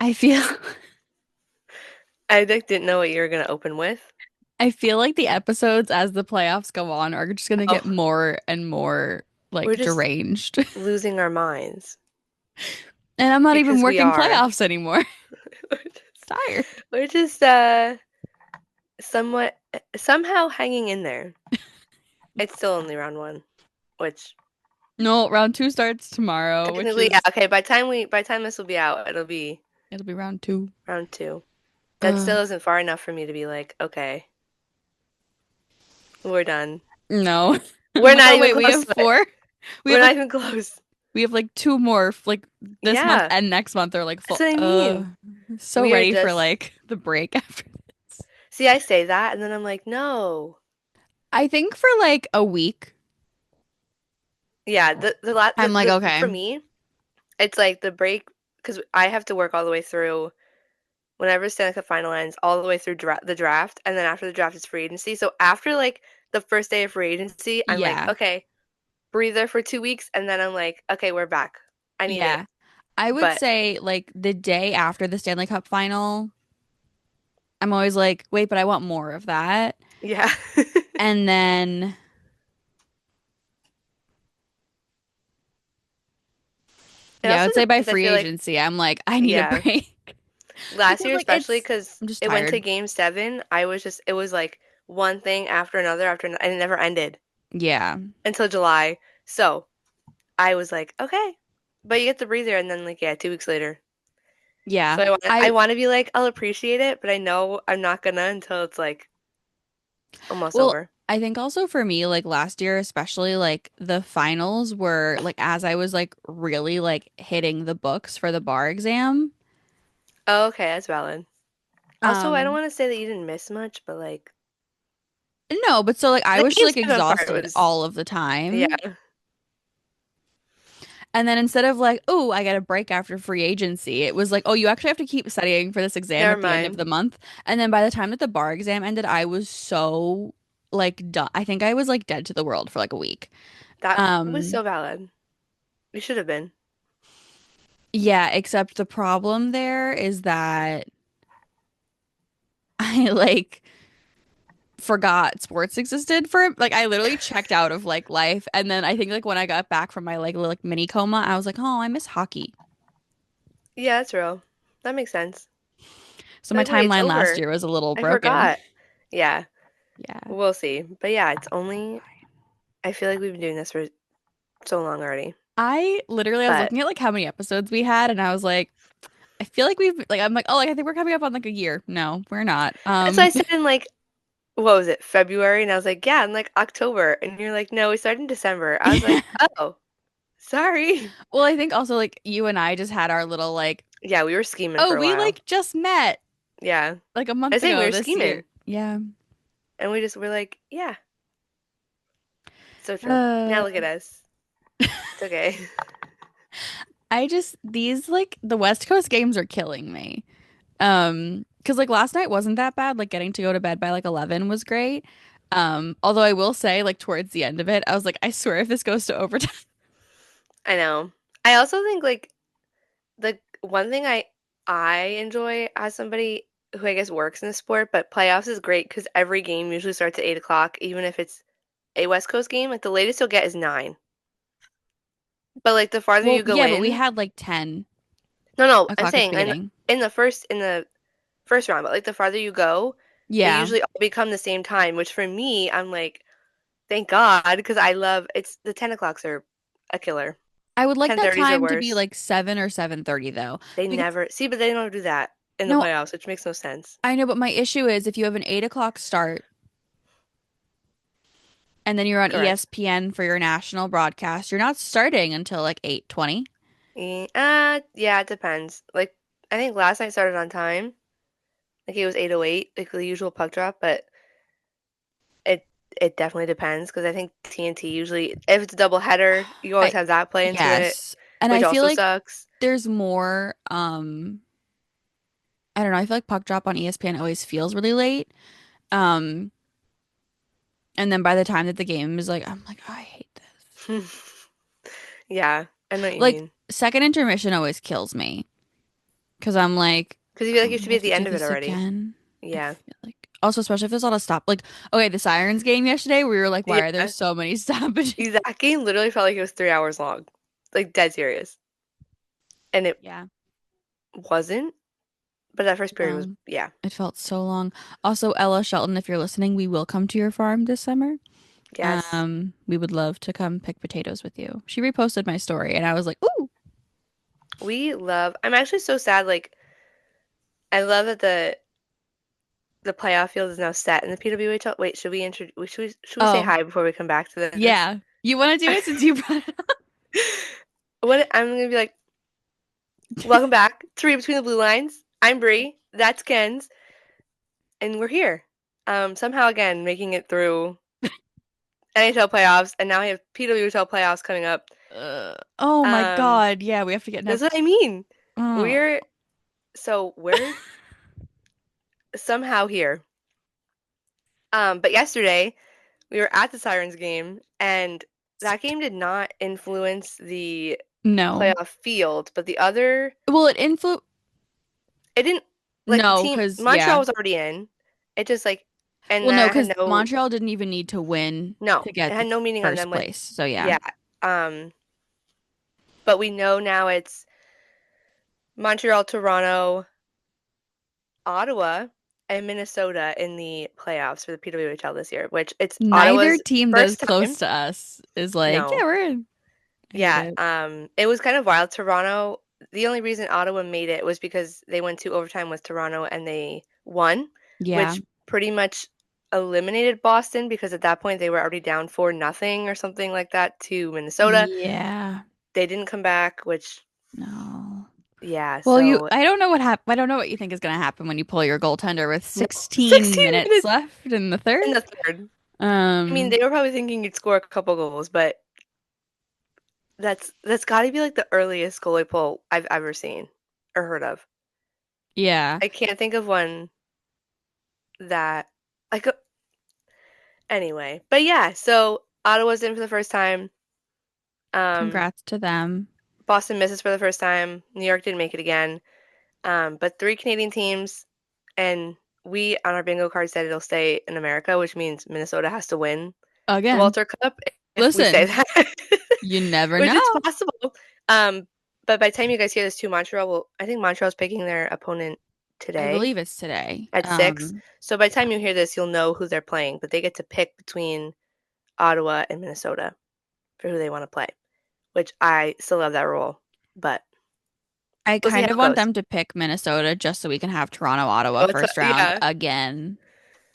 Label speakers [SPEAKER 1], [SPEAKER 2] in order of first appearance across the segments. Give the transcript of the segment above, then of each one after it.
[SPEAKER 1] I feel
[SPEAKER 2] I like, didn't know what you were gonna open with.
[SPEAKER 1] I feel like the episodes as the playoffs go on are just gonna get
[SPEAKER 2] Oh,
[SPEAKER 1] more and more
[SPEAKER 2] we're
[SPEAKER 1] like
[SPEAKER 2] just
[SPEAKER 1] deranged.
[SPEAKER 2] losing our minds
[SPEAKER 1] And I'm not even
[SPEAKER 2] because we
[SPEAKER 1] working
[SPEAKER 2] are.
[SPEAKER 1] playoffs anymore.
[SPEAKER 2] We're just,
[SPEAKER 1] Tired.
[SPEAKER 2] we're just somewhat somehow hanging in there. It's still only round one, which
[SPEAKER 1] No, round two starts tomorrow, which
[SPEAKER 2] technically, yeah,
[SPEAKER 1] is
[SPEAKER 2] okay. By the time this will be out, it'll be
[SPEAKER 1] it'll be round two.
[SPEAKER 2] round two. That
[SPEAKER 1] Ugh.
[SPEAKER 2] still isn't far enough for me to be like, okay, we're done.
[SPEAKER 1] No. I'm
[SPEAKER 2] We're
[SPEAKER 1] like,
[SPEAKER 2] not
[SPEAKER 1] oh
[SPEAKER 2] even
[SPEAKER 1] wait, we
[SPEAKER 2] close
[SPEAKER 1] have
[SPEAKER 2] to it.
[SPEAKER 1] four. We
[SPEAKER 2] We're
[SPEAKER 1] have
[SPEAKER 2] not
[SPEAKER 1] like
[SPEAKER 2] even close.
[SPEAKER 1] two more like this month
[SPEAKER 2] Yeah,
[SPEAKER 1] and next month are like
[SPEAKER 2] that's
[SPEAKER 1] full.
[SPEAKER 2] what I mean.
[SPEAKER 1] So
[SPEAKER 2] We are
[SPEAKER 1] ready for
[SPEAKER 2] just
[SPEAKER 1] like the break after this.
[SPEAKER 2] see, I say that, and then I'm like, no.
[SPEAKER 1] I think for like a week,
[SPEAKER 2] Yeah,
[SPEAKER 1] I'm like,
[SPEAKER 2] for
[SPEAKER 1] okay.
[SPEAKER 2] me, it's like the break because I have to work all the way through whenever Stanley Cup final ends, all the way through the draft, and then after the draft is free agency. So after like the first day of free agency, I'm like,
[SPEAKER 1] Yeah.
[SPEAKER 2] okay, breather for 2 weeks, and then I'm like, okay, we're back. I need it.
[SPEAKER 1] Yeah. I would
[SPEAKER 2] But
[SPEAKER 1] say like the day after the Stanley Cup final, I'm always like, wait, but I want more of that.
[SPEAKER 2] yeah.
[SPEAKER 1] And then
[SPEAKER 2] It
[SPEAKER 1] yeah, I
[SPEAKER 2] also
[SPEAKER 1] would say by
[SPEAKER 2] depends, I
[SPEAKER 1] free
[SPEAKER 2] feel like,
[SPEAKER 1] agency, I'm like, I need a
[SPEAKER 2] yeah.
[SPEAKER 1] break.
[SPEAKER 2] Last
[SPEAKER 1] Because
[SPEAKER 2] year
[SPEAKER 1] like
[SPEAKER 2] especially because
[SPEAKER 1] I'm just
[SPEAKER 2] it went to
[SPEAKER 1] tired.
[SPEAKER 2] game seven, it was like one thing and it never ended
[SPEAKER 1] Yeah.
[SPEAKER 2] until July. So I was like, okay. But you get the breather and then like yeah, 2 weeks later.
[SPEAKER 1] Yeah.
[SPEAKER 2] So I
[SPEAKER 1] I
[SPEAKER 2] want to be like, I'll appreciate it, but I know I'm not gonna until it's like almost
[SPEAKER 1] Well,
[SPEAKER 2] over.
[SPEAKER 1] I think also for me, like last year, especially like the finals were like as I was like really like hitting the books for the bar exam.
[SPEAKER 2] Oh, okay, that's valid. Also, I don't
[SPEAKER 1] Um,
[SPEAKER 2] want to say that you didn't miss much, but like
[SPEAKER 1] no, but so like I
[SPEAKER 2] the
[SPEAKER 1] was just
[SPEAKER 2] game
[SPEAKER 1] like
[SPEAKER 2] seven part
[SPEAKER 1] exhausted
[SPEAKER 2] was
[SPEAKER 1] all of the
[SPEAKER 2] yeah,
[SPEAKER 1] time. And then instead of like, oh, I got a break after free agency, it was like, oh, you actually have to keep studying for this exam
[SPEAKER 2] never
[SPEAKER 1] at the end of the
[SPEAKER 2] mind.
[SPEAKER 1] month. And then by the time that the bar exam ended, I was so like done. I think I was like dead to the world for like a week.
[SPEAKER 2] That was
[SPEAKER 1] Um,
[SPEAKER 2] so valid. You should have been.
[SPEAKER 1] yeah, except the problem there is that I like forgot sports existed for like I literally checked out of like life. And then I think like when I got back from my like little like mini coma, I was like, oh, I miss hockey.
[SPEAKER 2] Yeah, that's real. That makes sense.
[SPEAKER 1] So my
[SPEAKER 2] Like, wait, it's
[SPEAKER 1] timeline last
[SPEAKER 2] over.
[SPEAKER 1] year was a little
[SPEAKER 2] I
[SPEAKER 1] broken.
[SPEAKER 2] forgot. Yeah,
[SPEAKER 1] Yeah.
[SPEAKER 2] we'll see. But yeah, it's only I feel like we've been doing this for so long already.
[SPEAKER 1] I was
[SPEAKER 2] But
[SPEAKER 1] looking at like how many episodes we had and I was like, I feel like we've like I'm like, oh like I think we're coming up on like a year. No, we're not.
[SPEAKER 2] that's what I said in like what was it, February? And I was like, yeah, in like October. And you're like, no, we started in December. I was like, oh, sorry.
[SPEAKER 1] Well, I think also like you and I just had our little like,
[SPEAKER 2] Yeah, we were scheming
[SPEAKER 1] oh,
[SPEAKER 2] for a
[SPEAKER 1] we
[SPEAKER 2] while.
[SPEAKER 1] like just met
[SPEAKER 2] Yeah.
[SPEAKER 1] like a
[SPEAKER 2] I
[SPEAKER 1] month
[SPEAKER 2] say we
[SPEAKER 1] ago
[SPEAKER 2] were
[SPEAKER 1] this year.
[SPEAKER 2] scheming.
[SPEAKER 1] Yeah.
[SPEAKER 2] And we just were like, yeah, so true.
[SPEAKER 1] Uh,
[SPEAKER 2] Now look at us. It's okay.
[SPEAKER 1] I just these like the West Coast games are killing me. Because like last night wasn't that bad. Like getting to go to bed by like 11 was great. Although I will say like towards the end of it, I was like, I swear if this goes to overtime.
[SPEAKER 2] I know. I also think like the one thing I enjoy as somebody who I guess works in the sport, but playoffs is great because every game usually starts at 8 o'clock, even if it's a West Coast game. Like the latest you'll get is 9. But like the farther
[SPEAKER 1] Well,
[SPEAKER 2] you go
[SPEAKER 1] yeah, but we
[SPEAKER 2] in,
[SPEAKER 1] had like 10
[SPEAKER 2] no, no, I'm
[SPEAKER 1] o'clock at the
[SPEAKER 2] saying
[SPEAKER 1] beginning.
[SPEAKER 2] in the first round, but like the farther you go, they
[SPEAKER 1] Yeah.
[SPEAKER 2] usually all become the same time. Which for me, I'm like, thank God, because I love it's the 10 o'clocks are a killer.
[SPEAKER 1] I would like that
[SPEAKER 2] 10:30s are
[SPEAKER 1] time to be
[SPEAKER 2] worse.
[SPEAKER 1] like 7 or 7:30 though.
[SPEAKER 2] They
[SPEAKER 1] Because
[SPEAKER 2] never see, but they don't do that in the
[SPEAKER 1] no,
[SPEAKER 2] playoffs, which makes no sense.
[SPEAKER 1] I know, but my issue is if you have an 8 o'clock start and then you're on
[SPEAKER 2] Correct.
[SPEAKER 1] ESPN for your national broadcast, you're not starting until like 8:20.
[SPEAKER 2] Yeah, it depends. Like, I think last night started on time. Like it was 8:08, like the usual puck drop, but it it definitely depends because I think TNT usually, if it's a double header, you always
[SPEAKER 1] I
[SPEAKER 2] have that play into it,
[SPEAKER 1] yes. And
[SPEAKER 2] which
[SPEAKER 1] I feel
[SPEAKER 2] also
[SPEAKER 1] like
[SPEAKER 2] sucks.
[SPEAKER 1] there's more I don't know, I feel like puck drop on ESPN always feels really late. Um and then by the time that the game is like I'm like, oh, I hate this.
[SPEAKER 2] Yeah, I know what you
[SPEAKER 1] Like
[SPEAKER 2] mean.
[SPEAKER 1] second intermission always kills me because I'm like,
[SPEAKER 2] Because you feel like you
[SPEAKER 1] oh,
[SPEAKER 2] should
[SPEAKER 1] we
[SPEAKER 2] be
[SPEAKER 1] have
[SPEAKER 2] at
[SPEAKER 1] to
[SPEAKER 2] the
[SPEAKER 1] do
[SPEAKER 2] end of it
[SPEAKER 1] this
[SPEAKER 2] already.
[SPEAKER 1] again. I
[SPEAKER 2] Yeah.
[SPEAKER 1] feel like also, especially if there's a lot of stop. Like, okay, the Sirens game yesterday, we were like, why are there
[SPEAKER 2] Yeah.
[SPEAKER 1] so many stoppages?
[SPEAKER 2] That game literally felt like it was 3 hours long. Like dead serious. And it
[SPEAKER 1] Yeah,
[SPEAKER 2] wasn't, but that first period was,
[SPEAKER 1] no,
[SPEAKER 2] yeah.
[SPEAKER 1] it felt so long. Also, Ella Shelton, if you're listening, we will come to your farm this summer.
[SPEAKER 2] Yes.
[SPEAKER 1] We would love to come pick potatoes with you. She reposted my story, and I was like, ooh,
[SPEAKER 2] I'm actually so sad. Like, I love that the playoff field is now set in the PWHL. Wait, should we say
[SPEAKER 1] oh,
[SPEAKER 2] hi before we come back to this?
[SPEAKER 1] yeah. You want to do it since you brought it
[SPEAKER 2] What I'm gonna be like, welcome back to Read Between the Blue Lines. I'm Bree. That's Ken's, and we're here. Somehow again making it through NHL playoffs, and now we have PWHL playoffs coming up.
[SPEAKER 1] oh my
[SPEAKER 2] Um,
[SPEAKER 1] God. Yeah, we have to get
[SPEAKER 2] that's
[SPEAKER 1] enough.
[SPEAKER 2] what I mean.
[SPEAKER 1] Oh,
[SPEAKER 2] We're we're somehow here. But yesterday we were at the Sirens game, and that game did not influence the
[SPEAKER 1] no.
[SPEAKER 2] playoff field, but the other,
[SPEAKER 1] Well, it influ
[SPEAKER 2] it didn't, like the
[SPEAKER 1] no,
[SPEAKER 2] team,
[SPEAKER 1] because
[SPEAKER 2] Montreal
[SPEAKER 1] yeah.
[SPEAKER 2] was already in. It just like, and
[SPEAKER 1] Well, no,
[SPEAKER 2] that had
[SPEAKER 1] because
[SPEAKER 2] no,
[SPEAKER 1] Montreal didn't even need to win
[SPEAKER 2] no,
[SPEAKER 1] to
[SPEAKER 2] it
[SPEAKER 1] get
[SPEAKER 2] had
[SPEAKER 1] the
[SPEAKER 2] no meaning on them
[SPEAKER 1] first
[SPEAKER 2] with,
[SPEAKER 1] place. So yeah.
[SPEAKER 2] yeah. Um, but we know now it's Montreal, Toronto, Ottawa, and Minnesota in the playoffs for the PWHL this year, which it's
[SPEAKER 1] Neither
[SPEAKER 2] Ottawa's
[SPEAKER 1] team that is
[SPEAKER 2] first
[SPEAKER 1] close
[SPEAKER 2] time.
[SPEAKER 1] to us is like, yeah,
[SPEAKER 2] No.
[SPEAKER 1] we're in. I hate
[SPEAKER 2] Yeah,
[SPEAKER 1] it.
[SPEAKER 2] it was kind of wild. Toronto, the only reason Ottawa made it was because they went to overtime with Toronto and they won,
[SPEAKER 1] Yeah.
[SPEAKER 2] which pretty much eliminated Boston because at that point they were already down 4-0 or something like that to Minnesota.
[SPEAKER 1] Yeah.
[SPEAKER 2] They didn't come back, which
[SPEAKER 1] No.
[SPEAKER 2] yeah,
[SPEAKER 1] Well,
[SPEAKER 2] so
[SPEAKER 1] I don't know what I don't know what you think is going to happen when you pull your goaltender with
[SPEAKER 2] no,
[SPEAKER 1] 16
[SPEAKER 2] 16
[SPEAKER 1] minutes
[SPEAKER 2] minutes
[SPEAKER 1] left in the
[SPEAKER 2] in
[SPEAKER 1] third.
[SPEAKER 2] the third. I mean,
[SPEAKER 1] Um,
[SPEAKER 2] they were probably thinking you'd score a couple goals, but that's got to be like the earliest goalie pull I've ever seen or heard of.
[SPEAKER 1] yeah.
[SPEAKER 2] I can't think of one that like anyway. But yeah, so Ottawa's in for the first time. Um,
[SPEAKER 1] Congrats to them.
[SPEAKER 2] Boston misses for the first time. New York didn't make it again. But three Canadian teams, and we on our bingo card said it'll stay in America, which means Minnesota has to win the
[SPEAKER 1] Again,
[SPEAKER 2] Walter Cup if we say
[SPEAKER 1] listen,
[SPEAKER 2] that,
[SPEAKER 1] you never
[SPEAKER 2] which
[SPEAKER 1] know.
[SPEAKER 2] is possible. Um, but by the time you guys hear this too, Montreal will, I think Montreal's picking their opponent
[SPEAKER 1] I
[SPEAKER 2] today
[SPEAKER 1] believe it's today.
[SPEAKER 2] at 6. So by the time you hear this, you'll know who they're playing, but they get to pick between Ottawa and Minnesota for who they want to play, which I still love that role, but
[SPEAKER 1] I
[SPEAKER 2] we'll see
[SPEAKER 1] kind
[SPEAKER 2] how
[SPEAKER 1] of
[SPEAKER 2] it
[SPEAKER 1] want
[SPEAKER 2] goes.
[SPEAKER 1] them to pick Minnesota just so we can have Toronto, Ottawa
[SPEAKER 2] Oh, it's,
[SPEAKER 1] first round
[SPEAKER 2] yeah.
[SPEAKER 1] again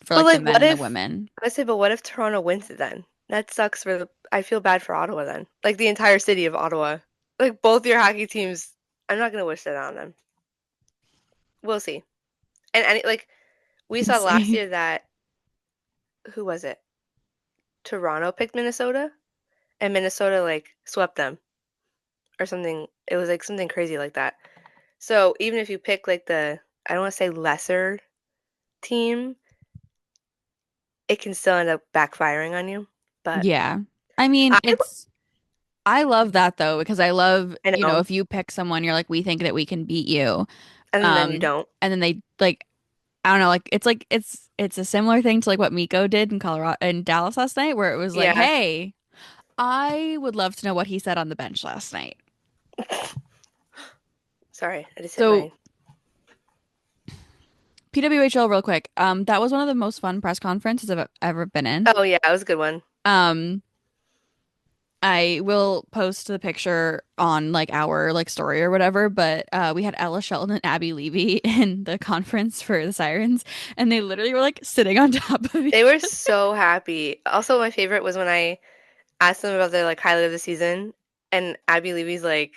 [SPEAKER 1] for
[SPEAKER 2] But
[SPEAKER 1] like the
[SPEAKER 2] like,
[SPEAKER 1] men
[SPEAKER 2] what
[SPEAKER 1] and the
[SPEAKER 2] if
[SPEAKER 1] women.
[SPEAKER 2] I say, but what if Toronto wins it then? That sucks for the. I feel bad for Ottawa then. Like the entire city of Ottawa. Like both your hockey teams. I'm not gonna wish that on them. We'll see. And like we saw last
[SPEAKER 1] See.
[SPEAKER 2] year that who was it? Toronto picked Minnesota, and Minnesota like swept them or something. It was like something crazy like that. So even if you pick like the I don't want to say lesser team, it can still end up backfiring on you. But
[SPEAKER 1] Yeah. I mean,
[SPEAKER 2] I
[SPEAKER 1] I love that though because I love,
[SPEAKER 2] I know,
[SPEAKER 1] if you pick someone you're like we think that we can beat you.
[SPEAKER 2] and then you don't.
[SPEAKER 1] And then they like I don't know, like it's a similar thing to like what Miko did in Colorado in Dallas last night where it was like,
[SPEAKER 2] Yeah.
[SPEAKER 1] "Hey, I would love to know what he said on the bench last night."
[SPEAKER 2] Sorry, I just hit
[SPEAKER 1] So,
[SPEAKER 2] my.
[SPEAKER 1] PWHL real quick. That was one of the most fun press conferences I've ever been in.
[SPEAKER 2] Oh yeah, that was a good one.
[SPEAKER 1] Um I will post the picture on like our like story or whatever, but we had Ella Shelton and Abby Levy in the conference for the Sirens, and they literally were like sitting on top of
[SPEAKER 2] They
[SPEAKER 1] each
[SPEAKER 2] were
[SPEAKER 1] other.
[SPEAKER 2] so happy. Also, my favorite was when I asked them about their like highlight of the season, and Abby Levy's like,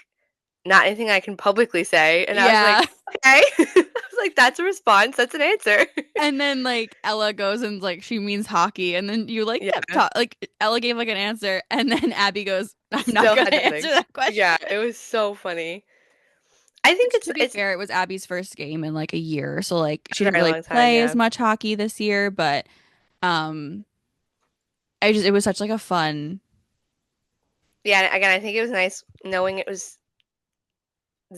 [SPEAKER 2] "Not anything I can publicly say," and I was like,
[SPEAKER 1] Yeah.
[SPEAKER 2] "Okay." I was like, "That's a response. That's an answer."
[SPEAKER 1] And then like Ella goes and like she means hockey, and then you like kept
[SPEAKER 2] Yeah,
[SPEAKER 1] talk like Ella gave like an answer, and then Abby goes, "I'm not
[SPEAKER 2] still
[SPEAKER 1] gonna
[SPEAKER 2] had to
[SPEAKER 1] answer
[SPEAKER 2] think.
[SPEAKER 1] that question."
[SPEAKER 2] Yeah, it was so funny. I think
[SPEAKER 1] Which to be
[SPEAKER 2] it's
[SPEAKER 1] fair, it was Abby's first game in like a year, so like
[SPEAKER 2] a
[SPEAKER 1] she didn't
[SPEAKER 2] very
[SPEAKER 1] really
[SPEAKER 2] long time.
[SPEAKER 1] play as
[SPEAKER 2] Yeah,
[SPEAKER 1] much hockey this year, but um it was such like a fun
[SPEAKER 2] yeah. Again, I think it was nice knowing it was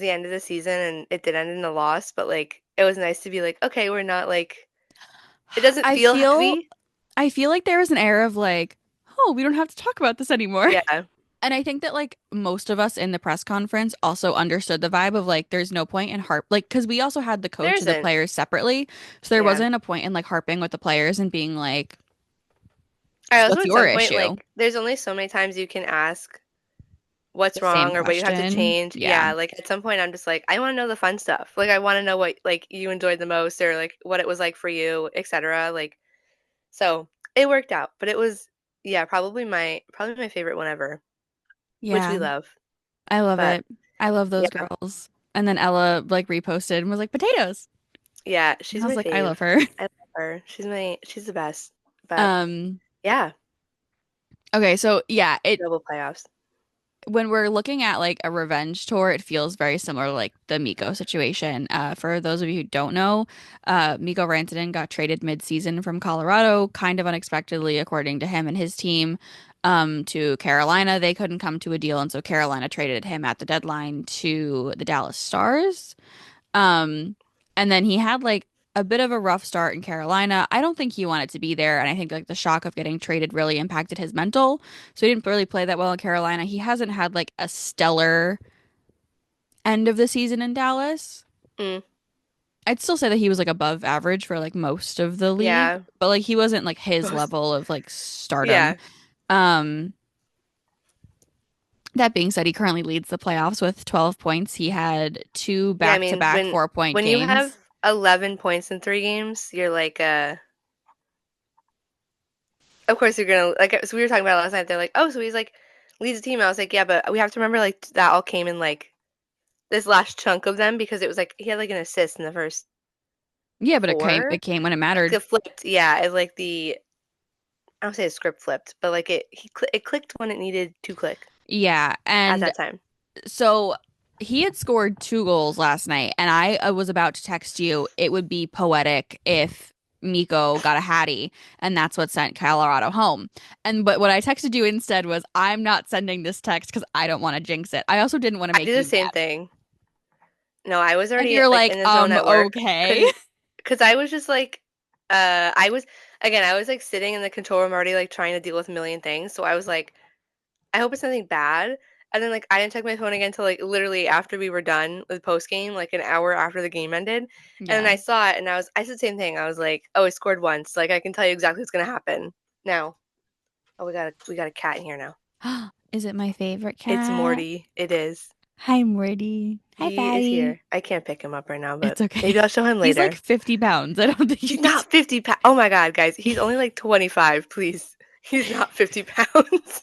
[SPEAKER 2] the end of the season and it did end in a loss, but like it was nice to be like, okay, we're not like it doesn't
[SPEAKER 1] I
[SPEAKER 2] feel
[SPEAKER 1] feel
[SPEAKER 2] heavy.
[SPEAKER 1] I feel like there was an air of like, oh, we don't have to talk about this anymore.
[SPEAKER 2] Yeah,
[SPEAKER 1] And I think that like most of us in the press conference also understood the vibe of like there's no point in like because we also had the
[SPEAKER 2] there
[SPEAKER 1] coach and the
[SPEAKER 2] isn't.
[SPEAKER 1] players separately. So there
[SPEAKER 2] Yeah.
[SPEAKER 1] wasn't a point in like harping with the players and being like,
[SPEAKER 2] I also
[SPEAKER 1] what's
[SPEAKER 2] at
[SPEAKER 1] your
[SPEAKER 2] some point
[SPEAKER 1] issue?
[SPEAKER 2] like there's only so many times you can ask
[SPEAKER 1] The
[SPEAKER 2] what's
[SPEAKER 1] same
[SPEAKER 2] wrong or what you have to
[SPEAKER 1] question.
[SPEAKER 2] change.
[SPEAKER 1] Yeah.
[SPEAKER 2] Yeah, like at some point I'm just like I want to know the fun stuff. Like I want to know what like you enjoyed the most or like what it was like for you, etc. Like so it worked out, but it was yeah, probably my favorite one ever, which we
[SPEAKER 1] Yeah.
[SPEAKER 2] love.
[SPEAKER 1] I love
[SPEAKER 2] But
[SPEAKER 1] it. I love
[SPEAKER 2] yeah,
[SPEAKER 1] those girls. And then Ella like reposted and was like, potatoes.
[SPEAKER 2] yeah,
[SPEAKER 1] And
[SPEAKER 2] she's
[SPEAKER 1] I was
[SPEAKER 2] my
[SPEAKER 1] like, I
[SPEAKER 2] fave.
[SPEAKER 1] love her.
[SPEAKER 2] I love her. She's the best. But
[SPEAKER 1] Um,
[SPEAKER 2] yeah,
[SPEAKER 1] okay, so yeah,
[SPEAKER 2] double playoffs.
[SPEAKER 1] when we're looking at like a revenge tour, it feels very similar to like the Miko situation. For those of you who don't know, Miko Rantanen got traded mid-season from Colorado, kind of unexpectedly, according to him and his team, to Carolina. They couldn't come to a deal, and so Carolina traded him at the deadline to the Dallas Stars. Um, and then he had like a bit of a rough start in Carolina. I don't think he wanted to be there, and I think like the shock of getting traded really impacted his mental. So he didn't really play that well in Carolina. He hasn't had like a stellar end of the season in Dallas.
[SPEAKER 2] Mm,
[SPEAKER 1] I'd still say that he was like above average for like most of the league,
[SPEAKER 2] yeah,
[SPEAKER 1] but like he wasn't like his
[SPEAKER 2] most.
[SPEAKER 1] level of like stardom.
[SPEAKER 2] Yeah,
[SPEAKER 1] Um, that being said, he currently leads the playoffs with 12 points. He had two
[SPEAKER 2] yeah. I mean,
[SPEAKER 1] back-to-back 4-point
[SPEAKER 2] when you have
[SPEAKER 1] games.
[SPEAKER 2] 11 points in 3 games, you're like, of course you're gonna like. So we were talking about it last night. They're like, oh, so he's like leads the team. I was like, yeah, but we have to remember like that all came in like this last chunk of them because it was like he had like an assist in the first
[SPEAKER 1] Yeah, but
[SPEAKER 2] four.
[SPEAKER 1] it came when it mattered.
[SPEAKER 2] It flipped, yeah. It's like I don't say the script flipped, but like it clicked when it needed to click
[SPEAKER 1] Yeah,
[SPEAKER 2] at
[SPEAKER 1] and
[SPEAKER 2] that time.
[SPEAKER 1] so he had scored 2 goals last night, and I was about to text you. It would be poetic if Miko got a hattie, and that's what sent Colorado home. And but what I texted you instead was, I'm not sending this text because I don't want to jinx it. I also didn't want to
[SPEAKER 2] I
[SPEAKER 1] make
[SPEAKER 2] do the
[SPEAKER 1] you
[SPEAKER 2] same
[SPEAKER 1] mad.
[SPEAKER 2] thing. No, I was
[SPEAKER 1] And
[SPEAKER 2] already
[SPEAKER 1] you're
[SPEAKER 2] like
[SPEAKER 1] like,
[SPEAKER 2] in the zone at work.
[SPEAKER 1] okay.
[SPEAKER 2] Couldn't because I was just like I was again, I was like sitting in the control room already like trying to deal with a million things. So I was like, I hope it's nothing bad. And then like I didn't check my phone again until like literally after we were done with post game, like an hour after the game ended. And then
[SPEAKER 1] Yeah.
[SPEAKER 2] I saw it and I said the same thing. I was like, oh, it scored once. Like I can tell you exactly what's gonna happen. Now. Oh, we got a cat in here now.
[SPEAKER 1] Is it my favorite
[SPEAKER 2] It's
[SPEAKER 1] cat?
[SPEAKER 2] Morty. It is.
[SPEAKER 1] Hi, Morty. Hi,
[SPEAKER 2] He is
[SPEAKER 1] Patty.
[SPEAKER 2] here. I can't pick him up right now, but
[SPEAKER 1] It's
[SPEAKER 2] maybe
[SPEAKER 1] okay.
[SPEAKER 2] I'll show him
[SPEAKER 1] He's like
[SPEAKER 2] later.
[SPEAKER 1] 50 pounds. I don't think
[SPEAKER 2] He's
[SPEAKER 1] you could.
[SPEAKER 2] not 50 pounds. Oh my God, guys. He's only like 25, please. He's not 50 pounds.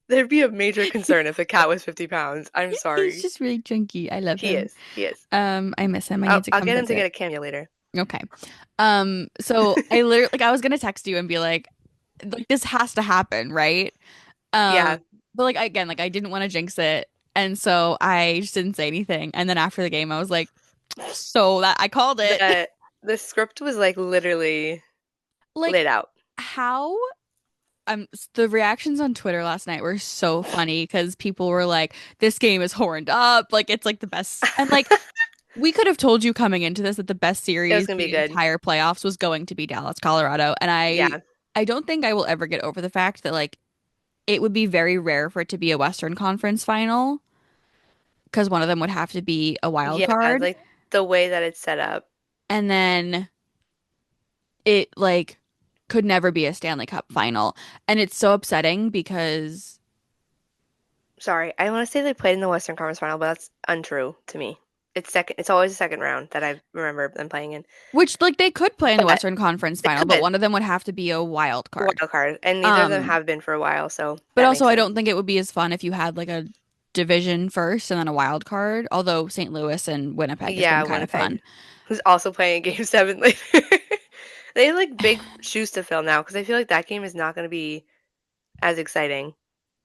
[SPEAKER 2] There'd be a major concern if the cat was 50 pounds. I'm
[SPEAKER 1] He's
[SPEAKER 2] sorry.
[SPEAKER 1] just really chunky. I love
[SPEAKER 2] He
[SPEAKER 1] him.
[SPEAKER 2] is. He is.
[SPEAKER 1] I miss him. I
[SPEAKER 2] I'll,
[SPEAKER 1] need to
[SPEAKER 2] I'll
[SPEAKER 1] come
[SPEAKER 2] get him to
[SPEAKER 1] visit.
[SPEAKER 2] get a cameo later.
[SPEAKER 1] Okay. So I literally like I was gonna text you and be like this has to happen, right? Um,
[SPEAKER 2] Yeah.
[SPEAKER 1] but like again, like I didn't want to jinx it, and so I just didn't say anything. And then after the game, I was like, so that I called it.
[SPEAKER 2] The the script was like literally
[SPEAKER 1] Like
[SPEAKER 2] laid out.
[SPEAKER 1] how the reactions on Twitter last night were so funny because people were like, this game is horned up, like it's like the best, and like we could have told you coming into this that the best
[SPEAKER 2] It was
[SPEAKER 1] series
[SPEAKER 2] gonna be
[SPEAKER 1] the
[SPEAKER 2] good.
[SPEAKER 1] entire playoffs was going to be Dallas, Colorado. And
[SPEAKER 2] Yeah.
[SPEAKER 1] I don't think I will ever get over the fact that like it would be very rare for it to be a Western Conference final because one of them would have to be a wild
[SPEAKER 2] Yeah,
[SPEAKER 1] card.
[SPEAKER 2] like the way that it's set up.
[SPEAKER 1] And then it like could never be a Stanley Cup final. And it's so upsetting because
[SPEAKER 2] Sorry, I want to say they played in the Western Conference Final, but that's untrue to me. It's second. It's always the second round that I remember them playing in.
[SPEAKER 1] which like they could play in the
[SPEAKER 2] But
[SPEAKER 1] Western Conference
[SPEAKER 2] they
[SPEAKER 1] final, but
[SPEAKER 2] could
[SPEAKER 1] one of them would have to be a wild card.
[SPEAKER 2] wild card, and neither of them
[SPEAKER 1] Um,
[SPEAKER 2] have been for a while, so
[SPEAKER 1] but
[SPEAKER 2] that
[SPEAKER 1] also
[SPEAKER 2] makes
[SPEAKER 1] I
[SPEAKER 2] sense.
[SPEAKER 1] don't think it would be as fun if you had like a division first and then a wild card, although St. Louis and Winnipeg has been
[SPEAKER 2] Yeah,
[SPEAKER 1] kind of fun.
[SPEAKER 2] Winnipeg, who's also playing Game 7 later. They have like big shoes to fill now because I feel like that game is not going to be as exciting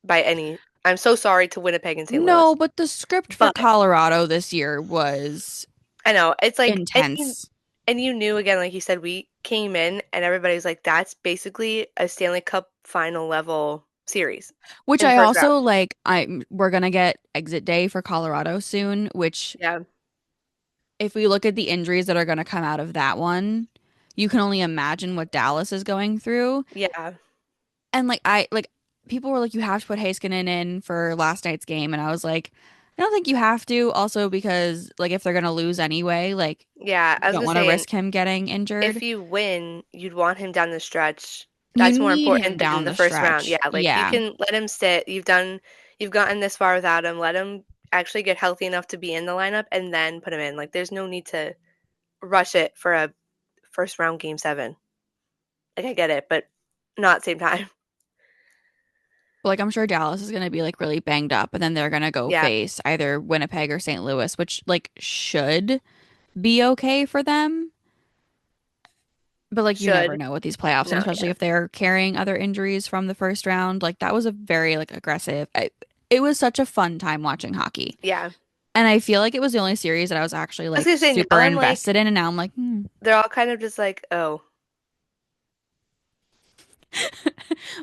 [SPEAKER 2] by any. I'm so sorry to Winnipeg and St.
[SPEAKER 1] No,
[SPEAKER 2] Louis,
[SPEAKER 1] but the script for
[SPEAKER 2] but
[SPEAKER 1] Colorado this year was
[SPEAKER 2] I know it's like
[SPEAKER 1] intense.
[SPEAKER 2] and you knew again, like you said, we came in and everybody's like, that's basically a Stanley Cup final level series
[SPEAKER 1] Which
[SPEAKER 2] in the
[SPEAKER 1] I
[SPEAKER 2] first
[SPEAKER 1] also
[SPEAKER 2] round.
[SPEAKER 1] like. We're gonna get exit day for Colorado soon, which
[SPEAKER 2] Yeah.
[SPEAKER 1] if we look at the injuries that are gonna come out of that one, you can only imagine what Dallas is going through.
[SPEAKER 2] Yeah.
[SPEAKER 1] And like people were like, you have to put Heiskanen in for last night's game, and I was like, I don't think you have to. Also because like if they're gonna lose anyway, like
[SPEAKER 2] Yeah.
[SPEAKER 1] you
[SPEAKER 2] I was
[SPEAKER 1] don't
[SPEAKER 2] gonna
[SPEAKER 1] want to
[SPEAKER 2] say, and
[SPEAKER 1] risk him getting
[SPEAKER 2] if
[SPEAKER 1] injured.
[SPEAKER 2] you win, you'd want him down the stretch.
[SPEAKER 1] You
[SPEAKER 2] That's more
[SPEAKER 1] need him
[SPEAKER 2] important than
[SPEAKER 1] down
[SPEAKER 2] the
[SPEAKER 1] the
[SPEAKER 2] first round. Yeah,
[SPEAKER 1] stretch.
[SPEAKER 2] like you
[SPEAKER 1] Yeah.
[SPEAKER 2] can let him sit. You've gotten this far without him. Let him actually get healthy enough to be in the lineup and then put him in. Like there's no need to rush it for a first round game 7. Like I get it, but not at the same time.
[SPEAKER 1] But like I'm sure Dallas is gonna be like really banged up, and then they're gonna go
[SPEAKER 2] Yeah,
[SPEAKER 1] face either Winnipeg or St. Louis, which like should be okay for them. But like you never
[SPEAKER 2] should.
[SPEAKER 1] know with these playoffs, and
[SPEAKER 2] No,
[SPEAKER 1] especially
[SPEAKER 2] yeah.
[SPEAKER 1] if they're carrying other injuries from the first round. Like that was a very like aggressive. It was such a fun time watching hockey,
[SPEAKER 2] Yeah.
[SPEAKER 1] and I feel like it was the only series that I was actually
[SPEAKER 2] I was
[SPEAKER 1] like
[SPEAKER 2] gonna say now
[SPEAKER 1] super
[SPEAKER 2] I'm like
[SPEAKER 1] invested in, and now I'm like, hmm.
[SPEAKER 2] they're all kind of just like, oh,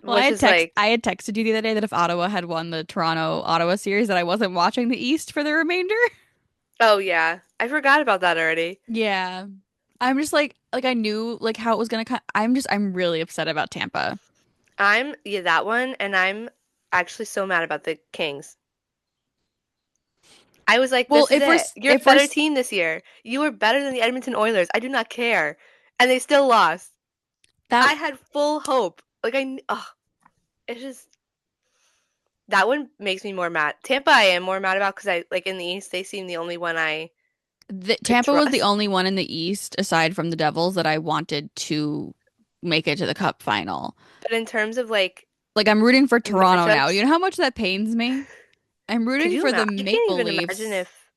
[SPEAKER 1] Well,
[SPEAKER 2] which is like,
[SPEAKER 1] I had texted you the other day that if Ottawa had won the Toronto Ottawa series, that I wasn't watching the East for the remainder.
[SPEAKER 2] oh yeah. I forgot about that already.
[SPEAKER 1] Yeah. I'm just like I knew like how it was gonna come. I'm really upset about Tampa.
[SPEAKER 2] I'm yeah, that one, and I'm actually so mad about the Kings. I was like,
[SPEAKER 1] Well,
[SPEAKER 2] this is it. You're a
[SPEAKER 1] if we're
[SPEAKER 2] better team this year. You were better than the Edmonton Oilers. I do not care. And they still lost.
[SPEAKER 1] that
[SPEAKER 2] I had full hope. Like it's just that one makes me more mad. Tampa I am more mad about because I like in the East they seem the only one I could
[SPEAKER 1] Tampa was the
[SPEAKER 2] trust.
[SPEAKER 1] only one in the East aside from the Devils that I wanted to make it to the Cup final.
[SPEAKER 2] But in terms of like
[SPEAKER 1] Like I'm rooting for Toronto now. You
[SPEAKER 2] matchups,
[SPEAKER 1] know how much that pains me? I'm
[SPEAKER 2] could
[SPEAKER 1] rooting
[SPEAKER 2] you
[SPEAKER 1] for the
[SPEAKER 2] imagine? I can't
[SPEAKER 1] Maple
[SPEAKER 2] even imagine
[SPEAKER 1] Leafs.
[SPEAKER 2] if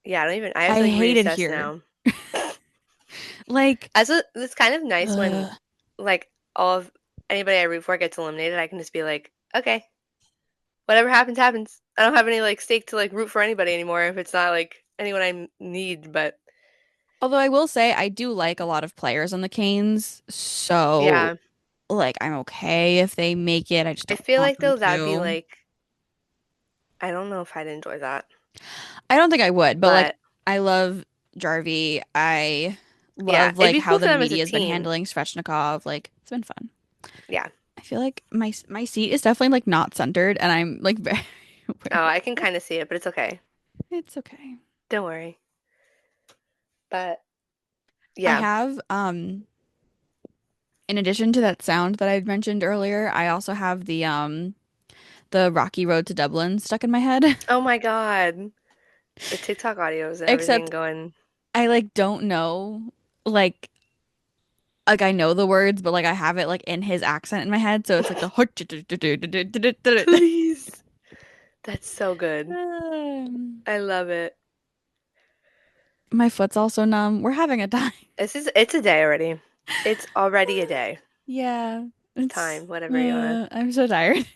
[SPEAKER 2] yeah, I don't even I have
[SPEAKER 1] I
[SPEAKER 2] to like
[SPEAKER 1] hate it
[SPEAKER 2] reassess
[SPEAKER 1] here.
[SPEAKER 2] now.
[SPEAKER 1] Like,
[SPEAKER 2] As a, it's kind of nice when
[SPEAKER 1] ugh.
[SPEAKER 2] like all of anybody I root for gets eliminated. I can just be like, okay, whatever happens, happens. I don't have any like stake to like root for anybody anymore if it's not like anyone I need. But
[SPEAKER 1] Although I will say I do like a lot of players on the Canes, so
[SPEAKER 2] yeah,
[SPEAKER 1] like I'm okay if they make it. I just
[SPEAKER 2] I
[SPEAKER 1] don't
[SPEAKER 2] feel
[SPEAKER 1] want
[SPEAKER 2] like
[SPEAKER 1] them
[SPEAKER 2] though that'd be
[SPEAKER 1] to.
[SPEAKER 2] like I don't know if I'd enjoy that,
[SPEAKER 1] I don't think I would, but like
[SPEAKER 2] but
[SPEAKER 1] I love Jarvy. I
[SPEAKER 2] yeah,
[SPEAKER 1] love
[SPEAKER 2] it'd
[SPEAKER 1] like
[SPEAKER 2] be
[SPEAKER 1] how
[SPEAKER 2] cool for
[SPEAKER 1] the
[SPEAKER 2] them as a
[SPEAKER 1] media has been
[SPEAKER 2] team.
[SPEAKER 1] handling Svechnikov. Like it's been fun.
[SPEAKER 2] Yeah.
[SPEAKER 1] I feel like my seat is definitely like not centered, and I'm like very aware
[SPEAKER 2] Oh,
[SPEAKER 1] of
[SPEAKER 2] I can
[SPEAKER 1] it.
[SPEAKER 2] kind of see it, but it's okay.
[SPEAKER 1] It's okay.
[SPEAKER 2] Don't worry. But
[SPEAKER 1] I
[SPEAKER 2] yeah.
[SPEAKER 1] have in addition to that sound that I mentioned earlier, I also have the Rocky Road to Dublin stuck in my head.
[SPEAKER 2] Oh my God. The TikTok audios and everything
[SPEAKER 1] Except
[SPEAKER 2] going.
[SPEAKER 1] I like don't know like I know the words, but like I have it like in his accent in my head, so it's like the
[SPEAKER 2] Please. That's so good.
[SPEAKER 1] Um,
[SPEAKER 2] I love it.
[SPEAKER 1] my foot's also numb. We're having a time.
[SPEAKER 2] It's a day already. It's already a day.
[SPEAKER 1] Yeah, it's
[SPEAKER 2] Time, whatever you wanna.
[SPEAKER 1] I'm so tired.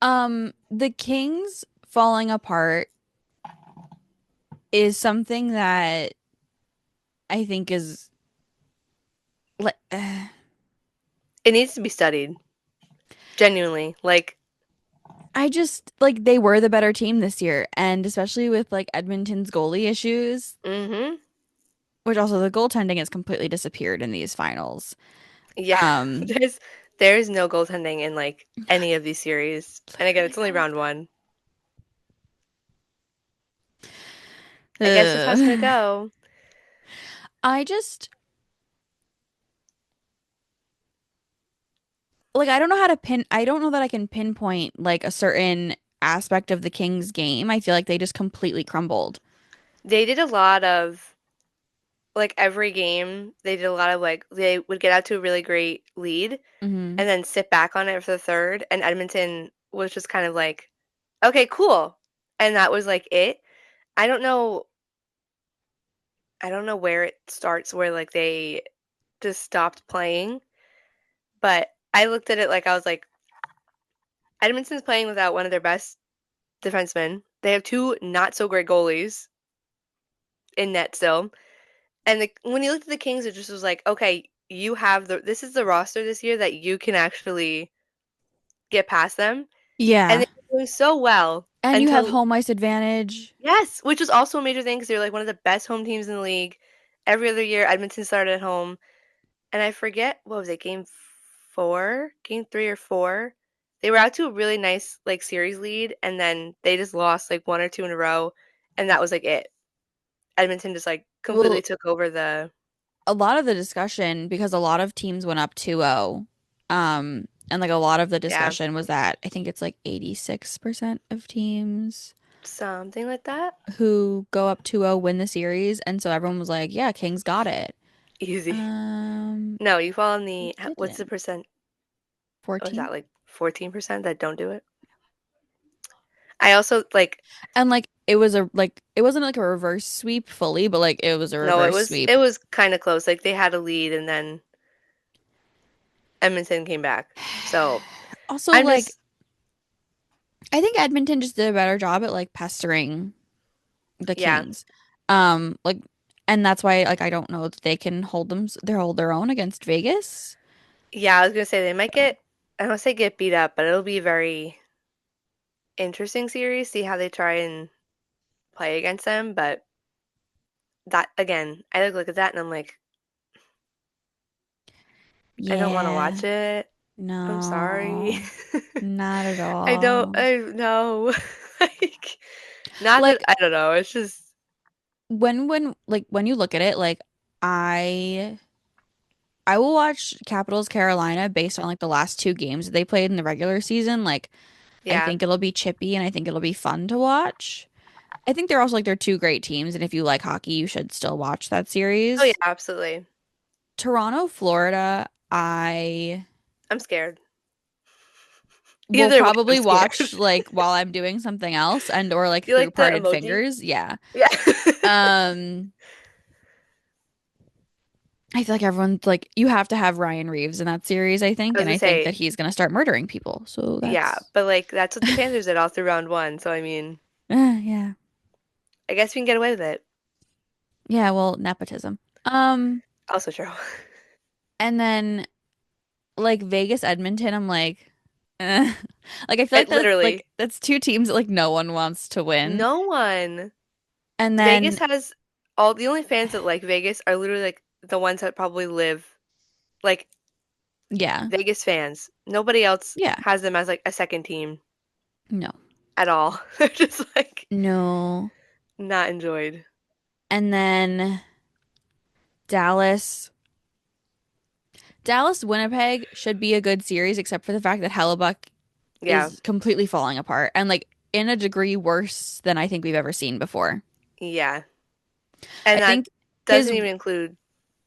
[SPEAKER 1] The Kings falling apart is something that I think is like
[SPEAKER 2] It needs to be studied. Genuinely. Like,
[SPEAKER 1] I just like they were the better team this year, and especially with like Edmonton's goalie issues,
[SPEAKER 2] mm-hmm.
[SPEAKER 1] which also the goaltending has completely disappeared in these finals.
[SPEAKER 2] Yeah.
[SPEAKER 1] Um,
[SPEAKER 2] There's no goaltending in like any of these series.
[SPEAKER 1] it's
[SPEAKER 2] And
[SPEAKER 1] like
[SPEAKER 2] again,
[SPEAKER 1] really
[SPEAKER 2] it's only
[SPEAKER 1] bad.
[SPEAKER 2] round one. I guess that's how it's gonna
[SPEAKER 1] Ugh.
[SPEAKER 2] go.
[SPEAKER 1] I just like I don't know how to pin I don't know that I can pinpoint like a certain aspect of the Kings game. I feel like they just completely crumbled.
[SPEAKER 2] They did a lot of like every game, they did a lot of like they would get out to a really great lead
[SPEAKER 1] Hmm.
[SPEAKER 2] and then sit back on it for the third. And Edmonton was just kind of like, okay, cool. And that was like it. I don't know. I don't know where it starts where like they just stopped playing, but I looked at it like I was like, Edmonton's playing without one of their best defensemen. They have two not so great goalies in net still. And when you looked at the Kings, it just was like, okay, you have this is the roster this year that you can actually get past them. And they
[SPEAKER 1] Yeah.
[SPEAKER 2] were doing so well
[SPEAKER 1] And you have
[SPEAKER 2] until,
[SPEAKER 1] home ice advantage.
[SPEAKER 2] yes, which was also a major thing because they're like one of the best home teams in the league. Every other year, Edmonton started at home. And I forget, what was it, game 3 or 4? They were out to a really nice like series lead, and then they just lost like one or two in a row, and that was like it. Edmonton just like completely
[SPEAKER 1] Well,
[SPEAKER 2] took over the,
[SPEAKER 1] a lot of the discussion, because a lot of teams went up 2-0, and like a lot of the
[SPEAKER 2] yeah,
[SPEAKER 1] discussion was that I think it's like 86% of teams
[SPEAKER 2] something like that.
[SPEAKER 1] who go up 2-0 win the series, and so everyone was like, yeah, Kings got it.
[SPEAKER 2] Easy.
[SPEAKER 1] Um,
[SPEAKER 2] No, you fall in
[SPEAKER 1] they
[SPEAKER 2] what's the
[SPEAKER 1] didn't.
[SPEAKER 2] percent? Was
[SPEAKER 1] 14.
[SPEAKER 2] that like 14% that don't do it? I also like,
[SPEAKER 1] And like it was a like it wasn't like a reverse sweep fully, but like it was a
[SPEAKER 2] no,
[SPEAKER 1] reverse sweep.
[SPEAKER 2] it was kind of close. Like they had a lead, and then Edmonton came back. So
[SPEAKER 1] Also,
[SPEAKER 2] I'm
[SPEAKER 1] like
[SPEAKER 2] just,
[SPEAKER 1] I think Edmonton just did a better job at like pestering the
[SPEAKER 2] yeah.
[SPEAKER 1] Kings. Like, and that's why like I don't know that they can hold their own against Vegas.
[SPEAKER 2] Yeah, I was gonna say they might get, I don't want to say get beat up, but it'll be a very interesting series, see how they try and play against them. But that again, I look at that and I'm like, I don't want to watch
[SPEAKER 1] Yeah,
[SPEAKER 2] it. I'm sorry.
[SPEAKER 1] no, not at
[SPEAKER 2] I
[SPEAKER 1] all.
[SPEAKER 2] no. Like, not that,
[SPEAKER 1] Like
[SPEAKER 2] I don't know, it's just,
[SPEAKER 1] when you look at it, like I I will watch Capitals Carolina based on like the last two games that they played in the regular season. Like I
[SPEAKER 2] yeah.
[SPEAKER 1] think it'll be chippy and I think it'll be fun to watch. I think they're also like they're two great teams, and if you like hockey, you should still watch that
[SPEAKER 2] Oh yeah,
[SPEAKER 1] series.
[SPEAKER 2] absolutely.
[SPEAKER 1] Toronto, Florida, I
[SPEAKER 2] I'm scared.
[SPEAKER 1] will
[SPEAKER 2] Either way, I'm
[SPEAKER 1] probably
[SPEAKER 2] scared.
[SPEAKER 1] watch like while I'm doing something else and or like
[SPEAKER 2] You
[SPEAKER 1] through
[SPEAKER 2] like the
[SPEAKER 1] parted
[SPEAKER 2] emoji?
[SPEAKER 1] fingers. Yeah.
[SPEAKER 2] Yeah.
[SPEAKER 1] Um, I feel like everyone's like you have to have Ryan Reeves in that series, I
[SPEAKER 2] I
[SPEAKER 1] think,
[SPEAKER 2] was
[SPEAKER 1] and
[SPEAKER 2] gonna
[SPEAKER 1] I think
[SPEAKER 2] say,
[SPEAKER 1] that he's gonna start murdering people. So
[SPEAKER 2] yeah,
[SPEAKER 1] that's
[SPEAKER 2] but like that's what the Panthers did all through round one. So I mean,
[SPEAKER 1] yeah.
[SPEAKER 2] I guess we can get away with it.
[SPEAKER 1] Yeah, well, nepotism. Um,
[SPEAKER 2] Also true.
[SPEAKER 1] and then like Vegas, Edmonton, I'm like, eh. Like I feel like
[SPEAKER 2] It
[SPEAKER 1] that
[SPEAKER 2] literally,
[SPEAKER 1] like that's two teams that like no one wants to win.
[SPEAKER 2] no one.
[SPEAKER 1] And
[SPEAKER 2] Vegas
[SPEAKER 1] then
[SPEAKER 2] has all the only fans that like Vegas are literally like the ones that probably live like
[SPEAKER 1] yeah.
[SPEAKER 2] Vegas fans. Nobody else
[SPEAKER 1] Yeah.
[SPEAKER 2] has them as like a second team
[SPEAKER 1] No.
[SPEAKER 2] at all. They're just like
[SPEAKER 1] No.
[SPEAKER 2] not enjoyed.
[SPEAKER 1] And then Dallas. Dallas Winnipeg should be a good series except for the fact that Hellebuck
[SPEAKER 2] Yeah.
[SPEAKER 1] is completely falling apart and like in a degree worse than I think we've ever seen before.
[SPEAKER 2] Yeah.
[SPEAKER 1] I
[SPEAKER 2] And that
[SPEAKER 1] think
[SPEAKER 2] doesn't
[SPEAKER 1] his
[SPEAKER 2] even include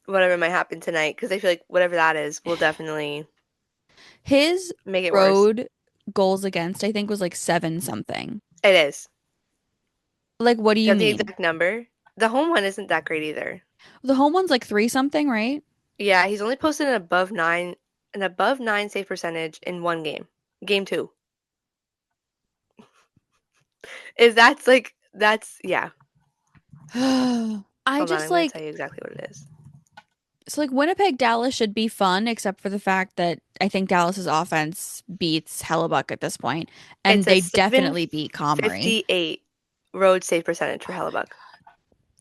[SPEAKER 2] whatever might happen tonight because I feel like whatever that is will definitely
[SPEAKER 1] his
[SPEAKER 2] make it worse.
[SPEAKER 1] road goals against I think was like seven something.
[SPEAKER 2] It is.
[SPEAKER 1] Like what do
[SPEAKER 2] Do you
[SPEAKER 1] you
[SPEAKER 2] have the
[SPEAKER 1] mean?
[SPEAKER 2] exact number? The home one isn't that great either.
[SPEAKER 1] The home one's like three something, right?
[SPEAKER 2] Yeah, he's only posted an above nine save percentage in one game. Game two. Is that's like that's yeah.
[SPEAKER 1] I
[SPEAKER 2] Hold on,
[SPEAKER 1] just
[SPEAKER 2] I'm gonna tell
[SPEAKER 1] like
[SPEAKER 2] you exactly what it is.
[SPEAKER 1] so like Winnipeg Dallas should be fun except for the fact that I think Dallas's offense beats Hellebuck at this point, and
[SPEAKER 2] It's a
[SPEAKER 1] they definitely beat Comrie.
[SPEAKER 2] 758 road save percentage for
[SPEAKER 1] Oh my
[SPEAKER 2] Hellebuck.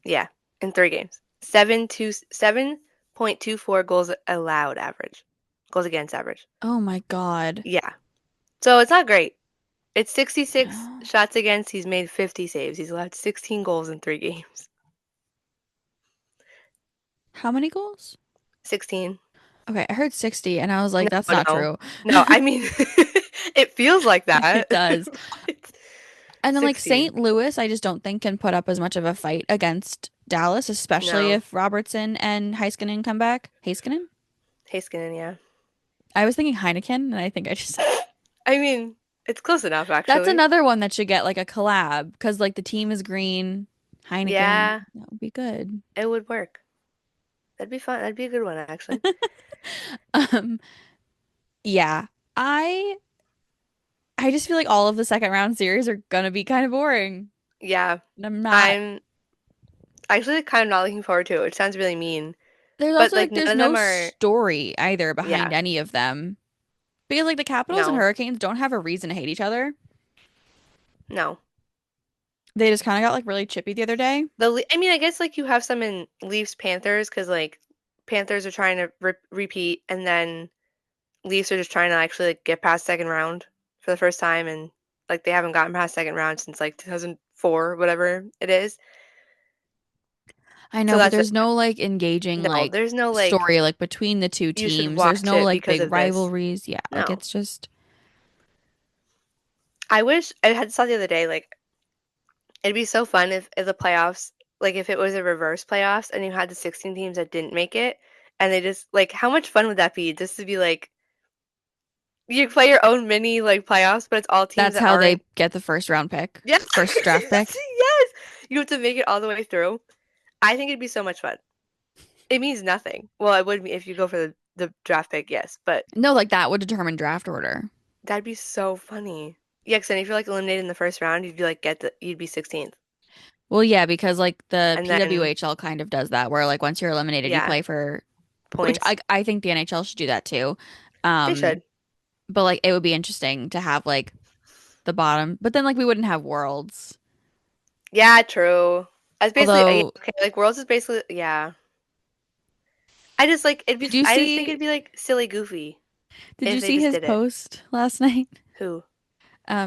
[SPEAKER 2] Yeah, in 3 games. 7.24 goals allowed average. Goals against average.
[SPEAKER 1] Oh my God.
[SPEAKER 2] Yeah. So it's not great. It's 66 shots against. He's made 50 saves. He's allowed 16 goals in 3 games.
[SPEAKER 1] How many goals?
[SPEAKER 2] 16.
[SPEAKER 1] Okay, I heard 60 and I was
[SPEAKER 2] No,
[SPEAKER 1] like, that's not
[SPEAKER 2] no.
[SPEAKER 1] true.
[SPEAKER 2] No, I mean, it feels like that.
[SPEAKER 1] It does.
[SPEAKER 2] But
[SPEAKER 1] And then like
[SPEAKER 2] 16.
[SPEAKER 1] St. Louis, I just don't think can put up as much of a fight against Dallas, especially
[SPEAKER 2] No.
[SPEAKER 1] if Robertson and Heiskanen come back. Heiskanen?
[SPEAKER 2] Heiskanen, yeah.
[SPEAKER 1] I was thinking Heineken, and I think I just said
[SPEAKER 2] I mean, it's close enough,
[SPEAKER 1] that's
[SPEAKER 2] actually.
[SPEAKER 1] another one that should get like a collab because like the team is green. Heineken,
[SPEAKER 2] Yeah,
[SPEAKER 1] that would be good.
[SPEAKER 2] it would work. That'd be fun. That'd be a good one, actually.
[SPEAKER 1] Um, yeah, I I just feel like all of the second round series are gonna be kind of boring.
[SPEAKER 2] Yeah,
[SPEAKER 1] And I'm not.
[SPEAKER 2] I'm actually kind of not looking forward to it, which sounds really mean.
[SPEAKER 1] There's
[SPEAKER 2] But
[SPEAKER 1] also
[SPEAKER 2] like
[SPEAKER 1] like
[SPEAKER 2] none
[SPEAKER 1] there's
[SPEAKER 2] of
[SPEAKER 1] no
[SPEAKER 2] them are,
[SPEAKER 1] story either behind
[SPEAKER 2] yeah,
[SPEAKER 1] any of them. Because like the Capitals and
[SPEAKER 2] no,
[SPEAKER 1] Hurricanes don't have a reason to hate each other.
[SPEAKER 2] no.
[SPEAKER 1] They just kind of got like really chippy the other day.
[SPEAKER 2] I mean, I guess like you have some in Leafs Panthers because like Panthers are trying to repeat, and then Leafs are just trying to actually like get past second round for the first time, and like they haven't gotten past second round since like 2004, whatever it is.
[SPEAKER 1] I
[SPEAKER 2] So
[SPEAKER 1] know, but
[SPEAKER 2] that's
[SPEAKER 1] there's no like engaging
[SPEAKER 2] no,
[SPEAKER 1] like
[SPEAKER 2] there's no like
[SPEAKER 1] story like between the two
[SPEAKER 2] you should
[SPEAKER 1] teams. There's
[SPEAKER 2] watch
[SPEAKER 1] no
[SPEAKER 2] it
[SPEAKER 1] like
[SPEAKER 2] because
[SPEAKER 1] big
[SPEAKER 2] of this.
[SPEAKER 1] rivalries. Yeah, like
[SPEAKER 2] No.
[SPEAKER 1] it's just
[SPEAKER 2] I wish I had saw the other day like it'd be so fun if the playoffs like if it was a reverse playoffs and you had the 16 teams that didn't make it and they just like how much fun would that be just to be like you play your own mini like playoffs but it's all teams
[SPEAKER 1] that's
[SPEAKER 2] that
[SPEAKER 1] how
[SPEAKER 2] aren't
[SPEAKER 1] they get the first round pick,
[SPEAKER 2] yes
[SPEAKER 1] first draft pick.
[SPEAKER 2] yes you have to make it all the way through. I think it'd be so much fun. It means nothing. Well, it would be if you go for the draft pick, yes, but
[SPEAKER 1] No, like that would determine draft order.
[SPEAKER 2] that'd be so funny. Yeah, because then if you're like eliminated in the first round, you'd be like you'd be 16th.
[SPEAKER 1] Well, yeah, because like the
[SPEAKER 2] And then
[SPEAKER 1] PWHL kind of does that, where like once you're eliminated, you
[SPEAKER 2] yeah,
[SPEAKER 1] play for, which
[SPEAKER 2] points.
[SPEAKER 1] I think the NHL should do that too.
[SPEAKER 2] They
[SPEAKER 1] Um,
[SPEAKER 2] should.
[SPEAKER 1] but like it would be interesting to have like the bottom, but then like we wouldn't have worlds.
[SPEAKER 2] Yeah, true. That's basically yeah,
[SPEAKER 1] Although,
[SPEAKER 2] okay. Like Worlds is basically yeah. I just like it'd be.
[SPEAKER 1] did you
[SPEAKER 2] I just think
[SPEAKER 1] see
[SPEAKER 2] it'd be like silly goofy
[SPEAKER 1] did you
[SPEAKER 2] if they
[SPEAKER 1] see
[SPEAKER 2] just
[SPEAKER 1] his
[SPEAKER 2] did it.
[SPEAKER 1] post last night?
[SPEAKER 2] Who?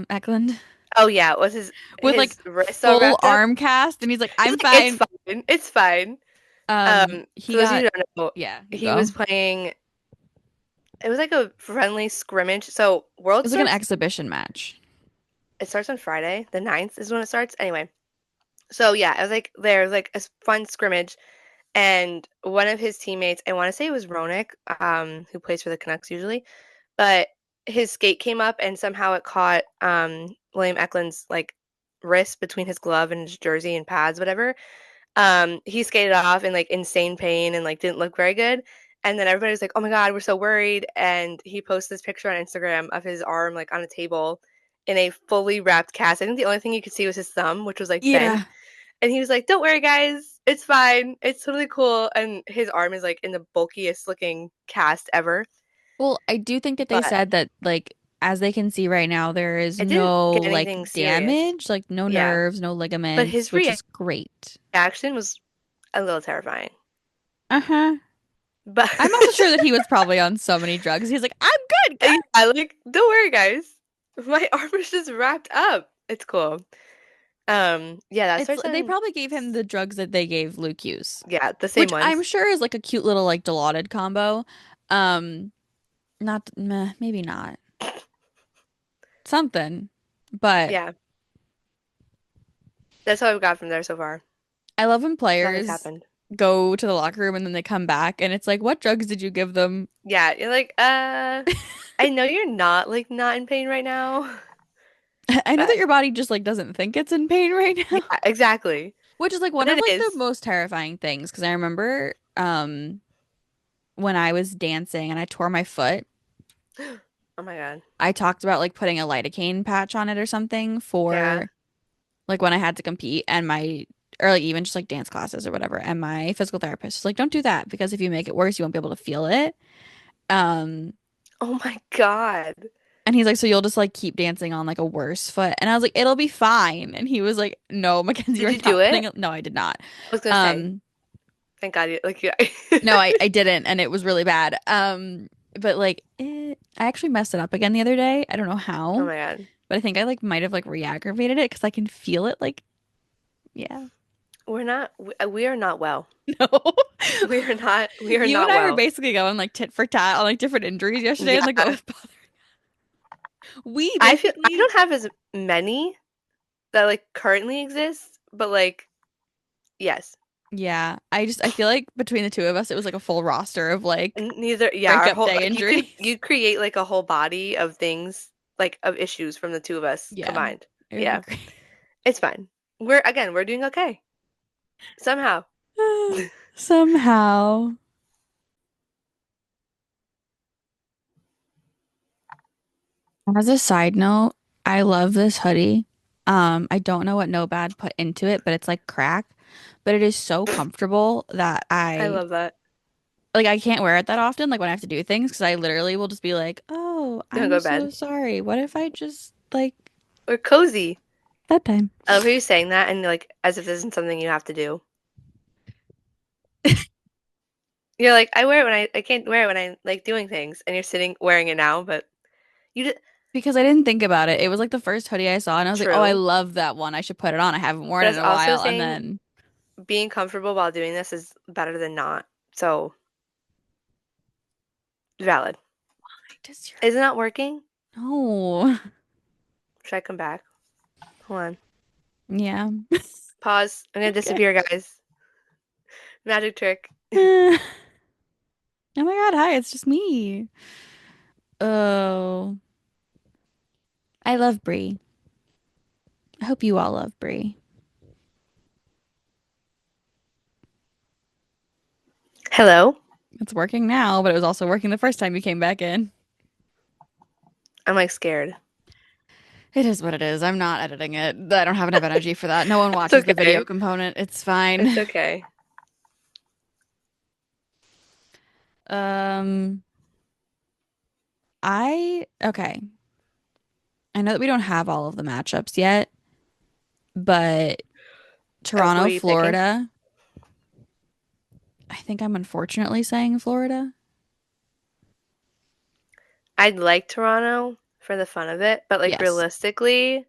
[SPEAKER 1] Eklund
[SPEAKER 2] Oh yeah, was his
[SPEAKER 1] with like
[SPEAKER 2] wrist all
[SPEAKER 1] full
[SPEAKER 2] wrapped up?
[SPEAKER 1] arm cast, and he's like,
[SPEAKER 2] He's
[SPEAKER 1] "I'm
[SPEAKER 2] like, it's
[SPEAKER 1] fine."
[SPEAKER 2] fine. It's fine.
[SPEAKER 1] He
[SPEAKER 2] For those of you
[SPEAKER 1] got
[SPEAKER 2] who don't know,
[SPEAKER 1] yeah, you
[SPEAKER 2] he
[SPEAKER 1] go.
[SPEAKER 2] was playing. It was like a friendly scrimmage. So
[SPEAKER 1] It
[SPEAKER 2] World
[SPEAKER 1] was like an
[SPEAKER 2] starts.
[SPEAKER 1] exhibition match.
[SPEAKER 2] It starts on Friday. The 9th is when it starts. Anyway, so yeah, I was like there's like a fun scrimmage, and one of his teammates, I want to say it was Roenick, who plays for the Canucks usually, but his skate came up and somehow it caught William Eklund's like wrist between his glove and his jersey and pads, whatever. He skated off in like insane pain and like didn't look very good. And then everybody was like, "Oh my God, we're so worried." And he posted this picture on Instagram of his arm like on a table in a fully wrapped cast. I think the only thing you could see was his thumb, which was like thin.
[SPEAKER 1] Yeah.
[SPEAKER 2] And he was like, "Don't worry, guys. It's fine. It's totally cool." And his arm is like in the bulkiest looking cast ever.
[SPEAKER 1] Well, I do think that they
[SPEAKER 2] But
[SPEAKER 1] said that like as they can see right now, there is
[SPEAKER 2] it didn't
[SPEAKER 1] no
[SPEAKER 2] get
[SPEAKER 1] like
[SPEAKER 2] anything serious.
[SPEAKER 1] damage, like no
[SPEAKER 2] Yeah.
[SPEAKER 1] nerves, no
[SPEAKER 2] But
[SPEAKER 1] ligaments,
[SPEAKER 2] his
[SPEAKER 1] which is great.
[SPEAKER 2] reaction was a little terrifying.
[SPEAKER 1] Uh-huh.
[SPEAKER 2] But
[SPEAKER 1] I'm also sure that he was probably on so many drugs. He's like, I'm good, guys.
[SPEAKER 2] yeah, like, don't worry, guys. My arm is just wrapped up. It's cool. Yeah, that
[SPEAKER 1] It's
[SPEAKER 2] starts
[SPEAKER 1] they
[SPEAKER 2] on
[SPEAKER 1] probably gave him the drugs that they gave Luke Hughes,
[SPEAKER 2] yeah, the same
[SPEAKER 1] which I'm
[SPEAKER 2] ones.
[SPEAKER 1] sure is like a cute little like Dilaudid combo. Um, not meh, maybe not something, but
[SPEAKER 2] Yeah, that's all I've got from there so far.
[SPEAKER 1] I love when
[SPEAKER 2] Nothing's
[SPEAKER 1] players
[SPEAKER 2] happened.
[SPEAKER 1] go to the locker room and then they come back and it's like, what drugs did you give them?
[SPEAKER 2] Yeah, you're like, I know you're not like not in pain right now,
[SPEAKER 1] I know that
[SPEAKER 2] but
[SPEAKER 1] your body just like doesn't think it's in pain right now,
[SPEAKER 2] yeah, exactly.
[SPEAKER 1] which is like
[SPEAKER 2] But
[SPEAKER 1] one of
[SPEAKER 2] it
[SPEAKER 1] like the
[SPEAKER 2] is.
[SPEAKER 1] most terrifying things because I remember when I was dancing and I tore my foot,
[SPEAKER 2] Oh my God.
[SPEAKER 1] I talked about like putting a lidocaine patch on it or something
[SPEAKER 2] Yeah.
[SPEAKER 1] for like when I had to compete and my or like even just like dance classes or whatever. And my physical therapist was like, don't do that because if you make it worse, you won't be able to feel it. Um,
[SPEAKER 2] Oh my God.
[SPEAKER 1] and he's like, so you'll just like keep dancing on like a worse foot. And I was like, it'll be fine. And he was like, no, Mackenzie,
[SPEAKER 2] Did
[SPEAKER 1] you're
[SPEAKER 2] you do
[SPEAKER 1] not
[SPEAKER 2] it?
[SPEAKER 1] putting it. No, I did not.
[SPEAKER 2] I was gonna say,
[SPEAKER 1] Um,
[SPEAKER 2] thank God you like yeah.
[SPEAKER 1] no, I didn't, and it was really bad. But like I actually messed it up again the other day. I don't know
[SPEAKER 2] Oh
[SPEAKER 1] how,
[SPEAKER 2] my God.
[SPEAKER 1] but I think I like might have like re-aggravated it because I can feel it like yeah.
[SPEAKER 2] We are not well.
[SPEAKER 1] No.
[SPEAKER 2] We are
[SPEAKER 1] You and
[SPEAKER 2] not
[SPEAKER 1] I were
[SPEAKER 2] well.
[SPEAKER 1] basically going like tit for tat on like different injuries yesterday and like what
[SPEAKER 2] Yeah.
[SPEAKER 1] was bothering. We
[SPEAKER 2] I
[SPEAKER 1] basically
[SPEAKER 2] don't have as many that like currently exist, but like yes.
[SPEAKER 1] yeah, I feel like between the two of us it was like a full roster of like
[SPEAKER 2] Neither yeah, our
[SPEAKER 1] breakup
[SPEAKER 2] whole
[SPEAKER 1] day
[SPEAKER 2] like
[SPEAKER 1] injuries.
[SPEAKER 2] you create like a whole body of things like of issues from the two of us
[SPEAKER 1] Yeah,
[SPEAKER 2] combined.
[SPEAKER 1] it would be
[SPEAKER 2] Yeah.
[SPEAKER 1] great.
[SPEAKER 2] It's fine. We're doing okay. Somehow.
[SPEAKER 1] Somehow. As a side note, I love this hoodie. I don't know what No Bad put into it, but it's like crack, but it is so comfortable that
[SPEAKER 2] I
[SPEAKER 1] I
[SPEAKER 2] love that.
[SPEAKER 1] like I can't wear it that often, like when I have to do things, because I literally will just be like, "Oh,
[SPEAKER 2] Don't go
[SPEAKER 1] I'm
[SPEAKER 2] to bed.
[SPEAKER 1] so sorry. What if I just like
[SPEAKER 2] Or cozy.
[SPEAKER 1] that time?"
[SPEAKER 2] I love how you're saying that and like as if this isn't something you have to do. You're like, I wear it when I can't wear it when I like doing things, and you're sitting wearing it now, but you did
[SPEAKER 1] Because I didn't think about it. It was like the first hoodie I saw, and I was like, "Oh, I
[SPEAKER 2] true.
[SPEAKER 1] love that one. I should put it on. I haven't worn
[SPEAKER 2] But
[SPEAKER 1] it
[SPEAKER 2] it's
[SPEAKER 1] in a
[SPEAKER 2] also
[SPEAKER 1] while." And
[SPEAKER 2] saying
[SPEAKER 1] then
[SPEAKER 2] being comfortable while doing this is better than not. So valid.
[SPEAKER 1] does your
[SPEAKER 2] Is it not working?
[SPEAKER 1] no?
[SPEAKER 2] Should I come back? Hold on.
[SPEAKER 1] Yeah.
[SPEAKER 2] Pause. I'm gonna
[SPEAKER 1] Okay.
[SPEAKER 2] disappear, guys. Magic trick.
[SPEAKER 1] Oh my God, hi, it's just me. Oh, I love Brie. I hope you all love Brie.
[SPEAKER 2] Hello.
[SPEAKER 1] It's working now, but it was also working the first time you came back in.
[SPEAKER 2] I'm like scared.
[SPEAKER 1] It is what it is. I'm not editing it. I don't have enough energy for that. No one
[SPEAKER 2] It's
[SPEAKER 1] watches the video
[SPEAKER 2] okay.
[SPEAKER 1] component. It's
[SPEAKER 2] It's
[SPEAKER 1] fine.
[SPEAKER 2] okay.
[SPEAKER 1] Um, okay. I know that we don't have all of the matchups yet, but
[SPEAKER 2] Who are
[SPEAKER 1] Toronto,
[SPEAKER 2] you picking?
[SPEAKER 1] Florida. I think I'm unfortunately saying Florida.
[SPEAKER 2] I'd like Toronto for the fun of it, but like
[SPEAKER 1] Yes.
[SPEAKER 2] realistically,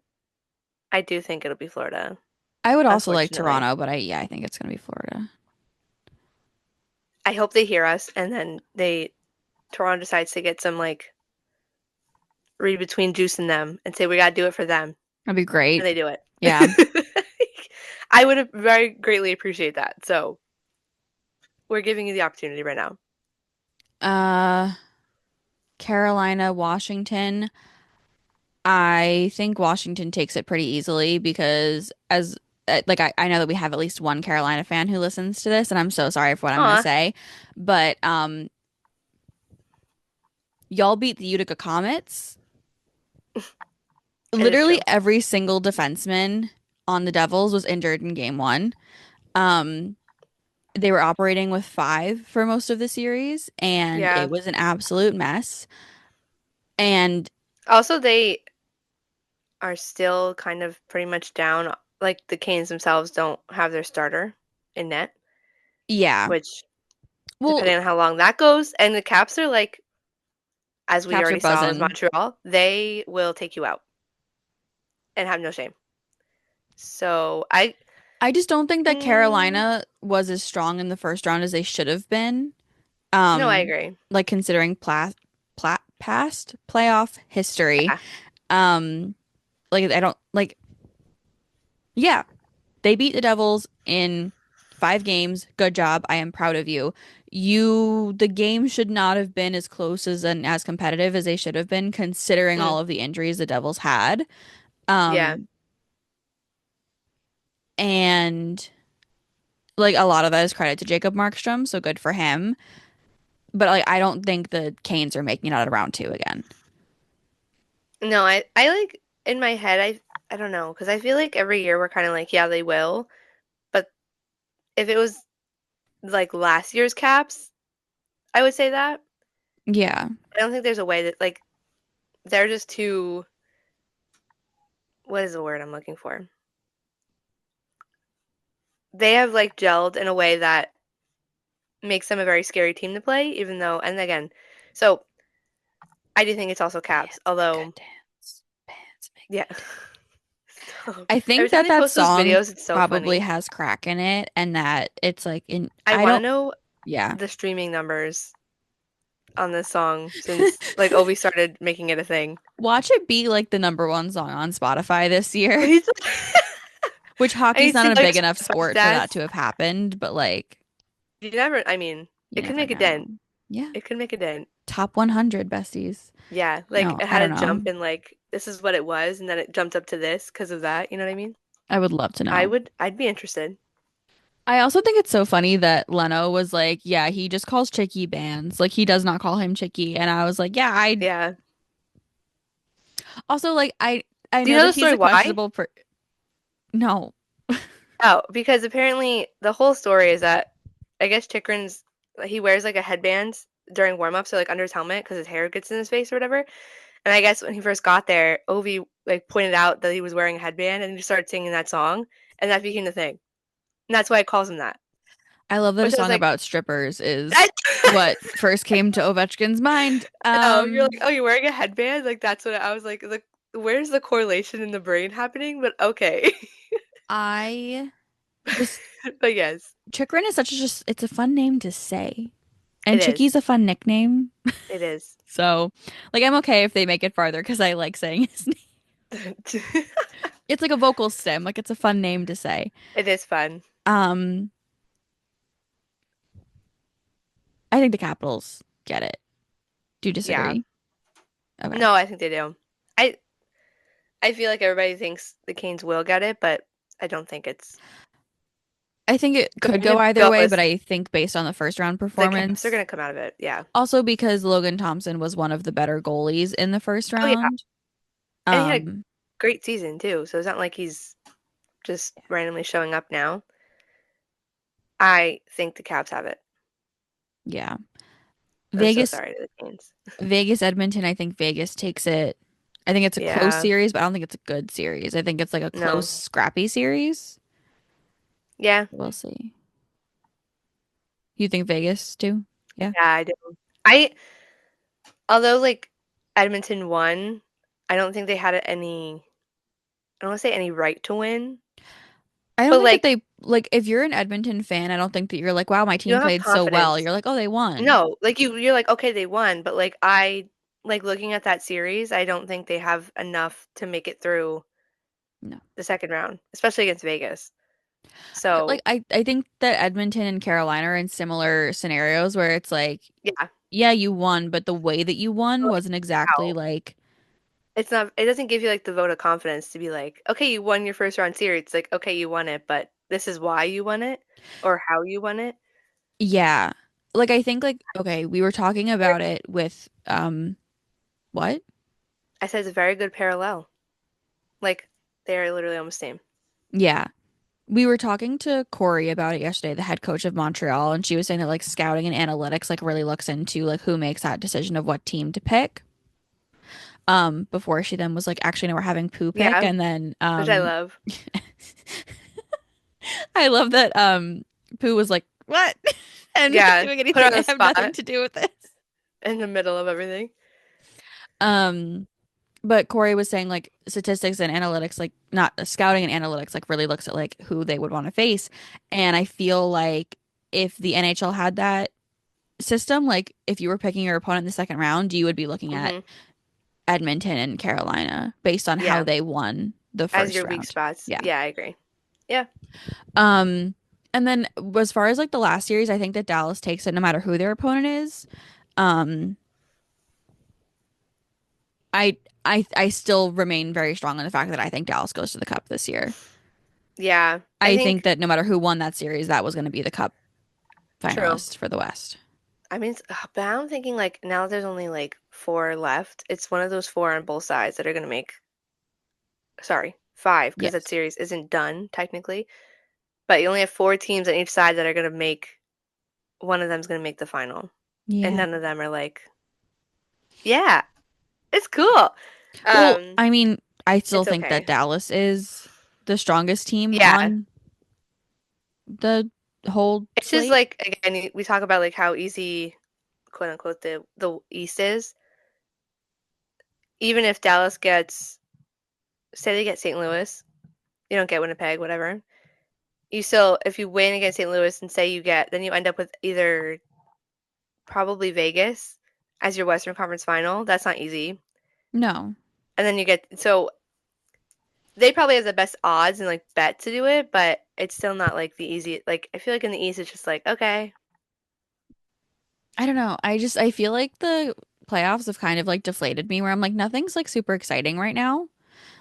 [SPEAKER 2] I do think it'll be Florida,
[SPEAKER 1] I would also like
[SPEAKER 2] unfortunately.
[SPEAKER 1] Toronto, but I think it's gonna be Florida.
[SPEAKER 2] I hope they hear us and then Toronto decides to get some like read between Juice and them and say we gotta do it for them,
[SPEAKER 1] That'd be
[SPEAKER 2] and
[SPEAKER 1] great.
[SPEAKER 2] they do it.
[SPEAKER 1] Yeah.
[SPEAKER 2] I would very greatly appreciate that. So we're giving you the opportunity right now.
[SPEAKER 1] Uh, Carolina, Washington. I think Washington takes it pretty easily because like I know that we have at least one Carolina fan who listens to this, and I'm so sorry for what I'm gonna
[SPEAKER 2] Aw,
[SPEAKER 1] say, but y'all beat the Utica Comets.
[SPEAKER 2] it is
[SPEAKER 1] Literally
[SPEAKER 2] true.
[SPEAKER 1] every single defenseman on the Devils was injured in game one. Um, they were operating with five for most of the series, and
[SPEAKER 2] Yeah.
[SPEAKER 1] it was an absolute mess. And
[SPEAKER 2] Also, they are still kind of pretty much down. Like the Canes themselves don't have their starter in net,
[SPEAKER 1] yeah,
[SPEAKER 2] which
[SPEAKER 1] well,
[SPEAKER 2] depending on how long that goes, and the Caps are like, as we
[SPEAKER 1] Caps are
[SPEAKER 2] already saw with
[SPEAKER 1] buzzing.
[SPEAKER 2] Montreal, they will take you out and have no shame. So
[SPEAKER 1] I just don't think that
[SPEAKER 2] mm,
[SPEAKER 1] Carolina was as strong in the first round as they should have been.
[SPEAKER 2] no, I
[SPEAKER 1] Um,
[SPEAKER 2] agree.
[SPEAKER 1] like considering past playoff history.
[SPEAKER 2] Yeah.
[SPEAKER 1] Like I don't like yeah, they beat the Devils in 5 games. Good job. I am proud of you. The game should not have been as close as and as competitive as they should have been, considering
[SPEAKER 2] Mm,
[SPEAKER 1] all of the injuries the Devils had.
[SPEAKER 2] yeah.
[SPEAKER 1] Um, and like a lot of that is credit to Jacob Markstrom, so good for him. But like I don't think the Canes are making it out of round two again.
[SPEAKER 2] No, I like in my head I don't know because I feel like every year we're kind of like yeah they will, but if it was like last year's Caps, I would say that.
[SPEAKER 1] Yeah.
[SPEAKER 2] I don't think there's a way that like they're just too what is the word I'm looking for? They have like gelled in a way that makes them a very scary team to play, even though and again, so I do think it's also Caps,
[SPEAKER 1] Bands make
[SPEAKER 2] although
[SPEAKER 1] good dance. Bands make
[SPEAKER 2] yeah.
[SPEAKER 1] good dance.
[SPEAKER 2] So
[SPEAKER 1] I
[SPEAKER 2] every
[SPEAKER 1] think
[SPEAKER 2] time
[SPEAKER 1] that
[SPEAKER 2] they
[SPEAKER 1] that
[SPEAKER 2] post those
[SPEAKER 1] song
[SPEAKER 2] videos, it's so
[SPEAKER 1] probably
[SPEAKER 2] funny.
[SPEAKER 1] has crack in it and that it's like in
[SPEAKER 2] I
[SPEAKER 1] I
[SPEAKER 2] want to
[SPEAKER 1] don't
[SPEAKER 2] know
[SPEAKER 1] yeah.
[SPEAKER 2] the streaming numbers on this song since like Obi started making it a thing.
[SPEAKER 1] Watch it be like the number one song on Spotify this year,
[SPEAKER 2] Please.
[SPEAKER 1] which
[SPEAKER 2] I
[SPEAKER 1] hockey's
[SPEAKER 2] need to
[SPEAKER 1] not
[SPEAKER 2] see
[SPEAKER 1] a
[SPEAKER 2] like
[SPEAKER 1] big enough
[SPEAKER 2] Spotify
[SPEAKER 1] sport for that
[SPEAKER 2] stats.
[SPEAKER 1] to have happened, but like
[SPEAKER 2] You never, I mean,
[SPEAKER 1] you
[SPEAKER 2] it could
[SPEAKER 1] never
[SPEAKER 2] make a
[SPEAKER 1] know.
[SPEAKER 2] dent.
[SPEAKER 1] Yeah.
[SPEAKER 2] It could make a dent.
[SPEAKER 1] Top 100 besties.
[SPEAKER 2] Yeah, like
[SPEAKER 1] No,
[SPEAKER 2] it
[SPEAKER 1] I
[SPEAKER 2] had
[SPEAKER 1] don't
[SPEAKER 2] a jump
[SPEAKER 1] know.
[SPEAKER 2] in like this is what it was, and then it jumped up to this because of that. You know what I mean?
[SPEAKER 1] I would love to know.
[SPEAKER 2] I'd be interested.
[SPEAKER 1] I also think it's so funny that Leno was like, yeah, he just calls Chicky bands. Like he does not call him Chicky. And I was like, yeah, I
[SPEAKER 2] Yeah.
[SPEAKER 1] also like I
[SPEAKER 2] Do you
[SPEAKER 1] know
[SPEAKER 2] know
[SPEAKER 1] that
[SPEAKER 2] the
[SPEAKER 1] he's
[SPEAKER 2] story
[SPEAKER 1] a
[SPEAKER 2] why?
[SPEAKER 1] questionable no.
[SPEAKER 2] Oh, because apparently the whole story is that I guess Chikrin's he wears like a headband during warm-ups or like under his helmet because his hair gets in his face or whatever. And I guess when he first got there, Ovi like pointed out that he was wearing a headband and he just started singing that song, and that became the thing. And that's why it calls him that.
[SPEAKER 1] I love that a
[SPEAKER 2] Which I was
[SPEAKER 1] song
[SPEAKER 2] like,
[SPEAKER 1] about strippers
[SPEAKER 2] I,
[SPEAKER 1] is what first came to Ovechkin's mind.
[SPEAKER 2] no, you're like, oh, you're wearing a headband? Like that's what I was like, where's the correlation in the brain happening? But okay.
[SPEAKER 1] I just
[SPEAKER 2] But yes,
[SPEAKER 1] Chikrin is such a just it's a fun name to say.
[SPEAKER 2] it
[SPEAKER 1] And
[SPEAKER 2] is.
[SPEAKER 1] Chicky's a fun nickname.
[SPEAKER 2] It is.
[SPEAKER 1] So, like I'm okay if they make it farther because I like saying his name. It's like a vocal stem, like it's a fun name to say.
[SPEAKER 2] It is fun.
[SPEAKER 1] Um, I think the Capitals get it. Do you
[SPEAKER 2] Yeah.
[SPEAKER 1] disagree? Okay.
[SPEAKER 2] No, I think they do. I I feel like everybody thinks the Canes will get it, but I don't think it's
[SPEAKER 1] I think it could
[SPEAKER 2] going
[SPEAKER 1] go
[SPEAKER 2] to
[SPEAKER 1] either
[SPEAKER 2] go
[SPEAKER 1] way, but
[SPEAKER 2] as
[SPEAKER 1] I think based on the first round
[SPEAKER 2] the Caps are
[SPEAKER 1] performance,
[SPEAKER 2] going to come out of it. Yeah.
[SPEAKER 1] also because Logan Thompson was one of the better goalies in the first
[SPEAKER 2] Oh yeah,
[SPEAKER 1] round.
[SPEAKER 2] and he had a
[SPEAKER 1] Um,
[SPEAKER 2] great season too. So it's not like he's just randomly showing up now. I think the Caps have it.
[SPEAKER 1] yeah.
[SPEAKER 2] I'm so
[SPEAKER 1] Vegas,
[SPEAKER 2] sorry to the Canes.
[SPEAKER 1] Vegas, Edmonton, I think Vegas takes it. I think it's a close
[SPEAKER 2] Yeah.
[SPEAKER 1] series, but I don't think it's a good series. I think it's like a close,
[SPEAKER 2] No.
[SPEAKER 1] scrappy series.
[SPEAKER 2] Yeah.
[SPEAKER 1] We'll see. You think Vegas too? Yeah.
[SPEAKER 2] Yeah, I do. I although like Edmonton won, I don't think they had any. I don't want to say any right to win,
[SPEAKER 1] I don't
[SPEAKER 2] but
[SPEAKER 1] think that
[SPEAKER 2] like
[SPEAKER 1] they like if you're an Edmonton fan, I don't think that you're like, wow, my
[SPEAKER 2] you
[SPEAKER 1] team
[SPEAKER 2] don't have
[SPEAKER 1] played so well.
[SPEAKER 2] confidence.
[SPEAKER 1] You're like, oh, they won.
[SPEAKER 2] No, like you're like, okay, they won, but like I like looking at that series, I don't think they have enough to make it through
[SPEAKER 1] No.
[SPEAKER 2] the second round, especially against Vegas.
[SPEAKER 1] But like
[SPEAKER 2] So
[SPEAKER 1] I think that Edmonton and Carolina are in similar scenarios where it's like,
[SPEAKER 2] yeah,
[SPEAKER 1] yeah, you won, but the way that you won
[SPEAKER 2] like
[SPEAKER 1] wasn't exactly
[SPEAKER 2] how
[SPEAKER 1] like,
[SPEAKER 2] it's not. It doesn't give you like the vote of confidence to be like, okay, you won your first round series. It's like, okay, you won it, but this is why you won it or how you won it.
[SPEAKER 1] yeah. Like I think like okay, we were talking about it with what?
[SPEAKER 2] I said it's a very good parallel. Like they're literally almost same.
[SPEAKER 1] Yeah. We were talking to Corey about it yesterday, the head coach of Montreal, and she was saying that like scouting and analytics like really looks into like who makes that decision of what team to pick. Before she then was like, actually, no, we're having poo pick.
[SPEAKER 2] Yeah,
[SPEAKER 1] And then
[SPEAKER 2] which I love.
[SPEAKER 1] I love that Pooh was like, what? And not
[SPEAKER 2] Yeah,
[SPEAKER 1] doing
[SPEAKER 2] put
[SPEAKER 1] anything.
[SPEAKER 2] on
[SPEAKER 1] I
[SPEAKER 2] the
[SPEAKER 1] have nothing
[SPEAKER 2] spot
[SPEAKER 1] to do with this.
[SPEAKER 2] in the middle of everything.
[SPEAKER 1] Um, but Corey was saying like statistics and analytics, like not scouting and analytics, like really looks at like who they would want to face. And I feel like if the NHL had that system, like if you were picking your opponent in the second round, you would be looking at
[SPEAKER 2] Hmm.
[SPEAKER 1] Edmonton and Carolina based on how
[SPEAKER 2] Yeah,
[SPEAKER 1] they won the
[SPEAKER 2] as
[SPEAKER 1] first
[SPEAKER 2] your weak
[SPEAKER 1] round.
[SPEAKER 2] spots.
[SPEAKER 1] Yeah.
[SPEAKER 2] Yeah, I agree. Yeah,
[SPEAKER 1] Um, and then as far as like the last series, I think that Dallas takes it no matter who their opponent is. Um, I I still remain very strong on the fact that I think Dallas goes to the Cup this year.
[SPEAKER 2] yeah. I
[SPEAKER 1] I think
[SPEAKER 2] think
[SPEAKER 1] that no matter who won that series, that was going to be the Cup
[SPEAKER 2] true.
[SPEAKER 1] finalist for the West.
[SPEAKER 2] I mean, but I'm thinking like now there's only like four left. It's one of those four on both sides that are gonna make. Sorry, five because that
[SPEAKER 1] Yes.
[SPEAKER 2] series isn't done technically. But you only have four teams on each side that are gonna make. One of them's gonna make the final, and
[SPEAKER 1] Yeah.
[SPEAKER 2] none of them are like, yeah, it's cool.
[SPEAKER 1] Well,
[SPEAKER 2] Um,
[SPEAKER 1] I mean, I still
[SPEAKER 2] it's
[SPEAKER 1] think that
[SPEAKER 2] okay.
[SPEAKER 1] Dallas is the strongest team
[SPEAKER 2] Yeah,
[SPEAKER 1] on the whole
[SPEAKER 2] it's just
[SPEAKER 1] slate.
[SPEAKER 2] like again, we talk about like how easy, quote unquote, the East is. Even if Dallas gets, say they get St. Louis, you don't get Winnipeg, whatever. You still, if you win against St. Louis and say you get, then you end up with either probably Vegas as your Western Conference final. That's not easy.
[SPEAKER 1] No.
[SPEAKER 2] And then you get, so they probably have the best odds and like bet to do it, but it's still not like the easy. Like I feel like in the East, it's just like okay,
[SPEAKER 1] I don't know. I feel like the playoffs have kind of like deflated me where I'm like nothing's like super exciting right now.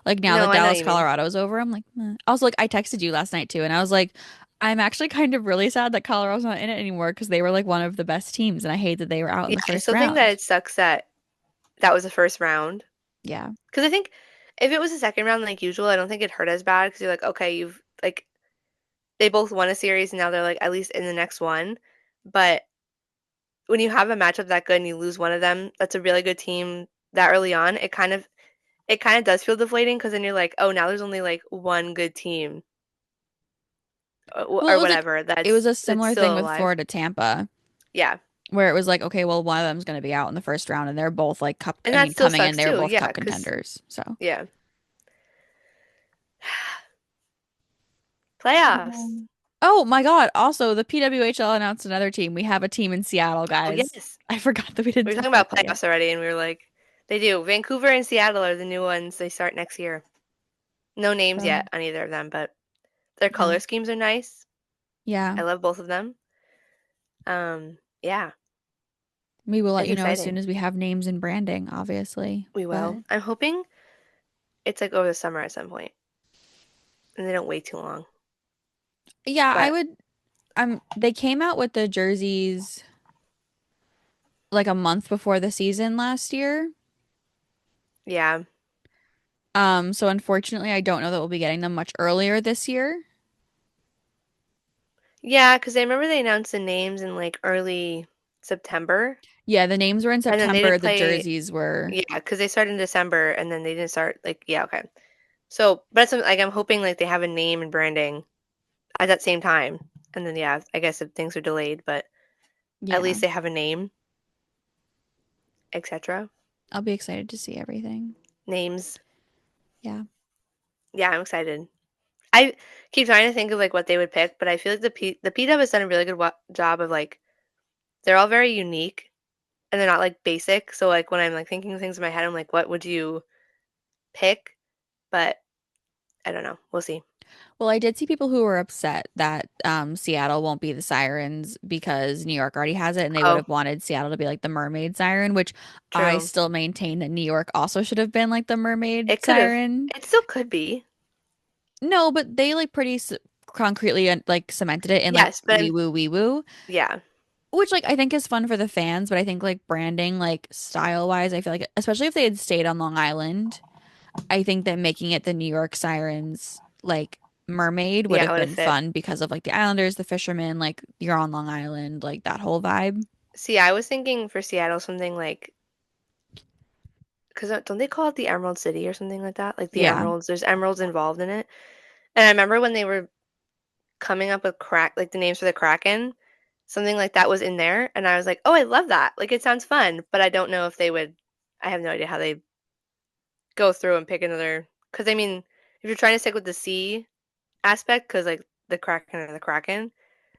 [SPEAKER 1] Like now
[SPEAKER 2] no,
[SPEAKER 1] that
[SPEAKER 2] I know what
[SPEAKER 1] Dallas
[SPEAKER 2] you mean.
[SPEAKER 1] Colorado's over, I'm like, eh. Also like I texted you last night too, and I was like, I'm actually kind of really sad that Colorado's not in it anymore because they were like one of the best teams, and I hate that they were out in
[SPEAKER 2] Yeah,
[SPEAKER 1] the
[SPEAKER 2] I
[SPEAKER 1] first
[SPEAKER 2] still think that
[SPEAKER 1] round.
[SPEAKER 2] it sucks that that was the first round
[SPEAKER 1] Yeah.
[SPEAKER 2] because I think if it was the second round like usual, I don't think it hurt as bad because you're like okay, you've like they both won a series and now they're like at least in the next one, but when you have a matchup that good and you lose one of them, that's a really good team that early on, it kind of does feel deflating because then you're like, oh, now there's only like one good team
[SPEAKER 1] Well,
[SPEAKER 2] or whatever.
[SPEAKER 1] it was
[SPEAKER 2] That's
[SPEAKER 1] a
[SPEAKER 2] that's
[SPEAKER 1] similar thing
[SPEAKER 2] still
[SPEAKER 1] with
[SPEAKER 2] alive.
[SPEAKER 1] Florida Tampa,
[SPEAKER 2] Yeah,
[SPEAKER 1] where it was like, okay, well, one of them's going to be out in the first round, and they're both like cup.
[SPEAKER 2] and
[SPEAKER 1] I
[SPEAKER 2] that
[SPEAKER 1] mean,
[SPEAKER 2] still
[SPEAKER 1] coming in,
[SPEAKER 2] sucks
[SPEAKER 1] they were
[SPEAKER 2] too.
[SPEAKER 1] both
[SPEAKER 2] Yeah,
[SPEAKER 1] cup
[SPEAKER 2] because
[SPEAKER 1] contenders. So
[SPEAKER 2] yeah,
[SPEAKER 1] yeah.
[SPEAKER 2] playoffs.
[SPEAKER 1] Oh my God! Also, the PWHL announced another team. We have a team in Seattle,
[SPEAKER 2] Oh
[SPEAKER 1] guys.
[SPEAKER 2] yes,
[SPEAKER 1] I forgot that we didn't
[SPEAKER 2] we were
[SPEAKER 1] talk
[SPEAKER 2] talking
[SPEAKER 1] about
[SPEAKER 2] about
[SPEAKER 1] that yet.
[SPEAKER 2] playoffs already, and we were like, they do. Vancouver and Seattle are the new ones. They start next year. No names
[SPEAKER 1] So
[SPEAKER 2] yet on either of them, but their
[SPEAKER 1] yeah,
[SPEAKER 2] color schemes are nice.
[SPEAKER 1] yeah.
[SPEAKER 2] I love both of them. Yeah,
[SPEAKER 1] We will let
[SPEAKER 2] it's
[SPEAKER 1] you know as soon
[SPEAKER 2] exciting.
[SPEAKER 1] as we have names and branding, obviously.
[SPEAKER 2] We will.
[SPEAKER 1] But
[SPEAKER 2] I'm hoping it's like over the summer at some point, and they don't wait too long.
[SPEAKER 1] yeah, I
[SPEAKER 2] But
[SPEAKER 1] would. They came out with the jerseys like a month before the season last year.
[SPEAKER 2] yeah,
[SPEAKER 1] So unfortunately, I don't know that we'll be getting them much earlier this year.
[SPEAKER 2] yeah, because I remember they announced the names in like early September,
[SPEAKER 1] Yeah, the names were in
[SPEAKER 2] and then they
[SPEAKER 1] September.
[SPEAKER 2] didn't
[SPEAKER 1] The
[SPEAKER 2] play.
[SPEAKER 1] jerseys were.
[SPEAKER 2] Yeah, because they started in December, and then they didn't start like yeah, okay. So, but it's like I'm hoping like they have a name and branding at that same time, and then yeah, I guess if things are delayed, but at
[SPEAKER 1] Yeah,
[SPEAKER 2] least they have a name, etc.
[SPEAKER 1] I'll be excited to see everything.
[SPEAKER 2] Names.
[SPEAKER 1] Yeah.
[SPEAKER 2] Yeah, I'm excited. I keep trying to think of like what they would pick, but I feel like the PW has done a really good job of like they're all very unique and they're not like basic. So like when I'm like thinking of things in my head, I'm like, what would you pick? But I don't know. We'll see.
[SPEAKER 1] Well, I did see people who were upset that Seattle won't be the Sirens because New York already has it, and they would
[SPEAKER 2] Oh,
[SPEAKER 1] have wanted Seattle to be like the Mermaid Siren, which I
[SPEAKER 2] true.
[SPEAKER 1] still maintain that New York also should have been like the Mermaid
[SPEAKER 2] It could have.
[SPEAKER 1] Siren.
[SPEAKER 2] It still could be.
[SPEAKER 1] No, but they like pretty concretely like cemented it in like
[SPEAKER 2] Yes, but
[SPEAKER 1] wee woo wee woo,
[SPEAKER 2] yeah.
[SPEAKER 1] which like I think is fun for the fans, but I think like branding like style wise, I feel like especially if they had stayed on Long Island, I think that making it the New York Sirens like mermaid would
[SPEAKER 2] Yeah, it
[SPEAKER 1] have
[SPEAKER 2] would have
[SPEAKER 1] been
[SPEAKER 2] fit.
[SPEAKER 1] fun because of like the Islanders, the fishermen, like you're on Long Island, like that whole vibe.
[SPEAKER 2] See, I was thinking for Seattle something like because don't they call it the Emerald City or something like that? Like the
[SPEAKER 1] Yeah.
[SPEAKER 2] emeralds, there's emeralds involved in it. And I remember when they were coming up with like the names for the Kraken, something like that was in there, and I was like, "Oh, I love that. Like it sounds fun." But I don't know if they would I have no idea how they go through and pick another because I mean, if you're trying to stick with the sea aspect cuz like the Kraken or the Kraken,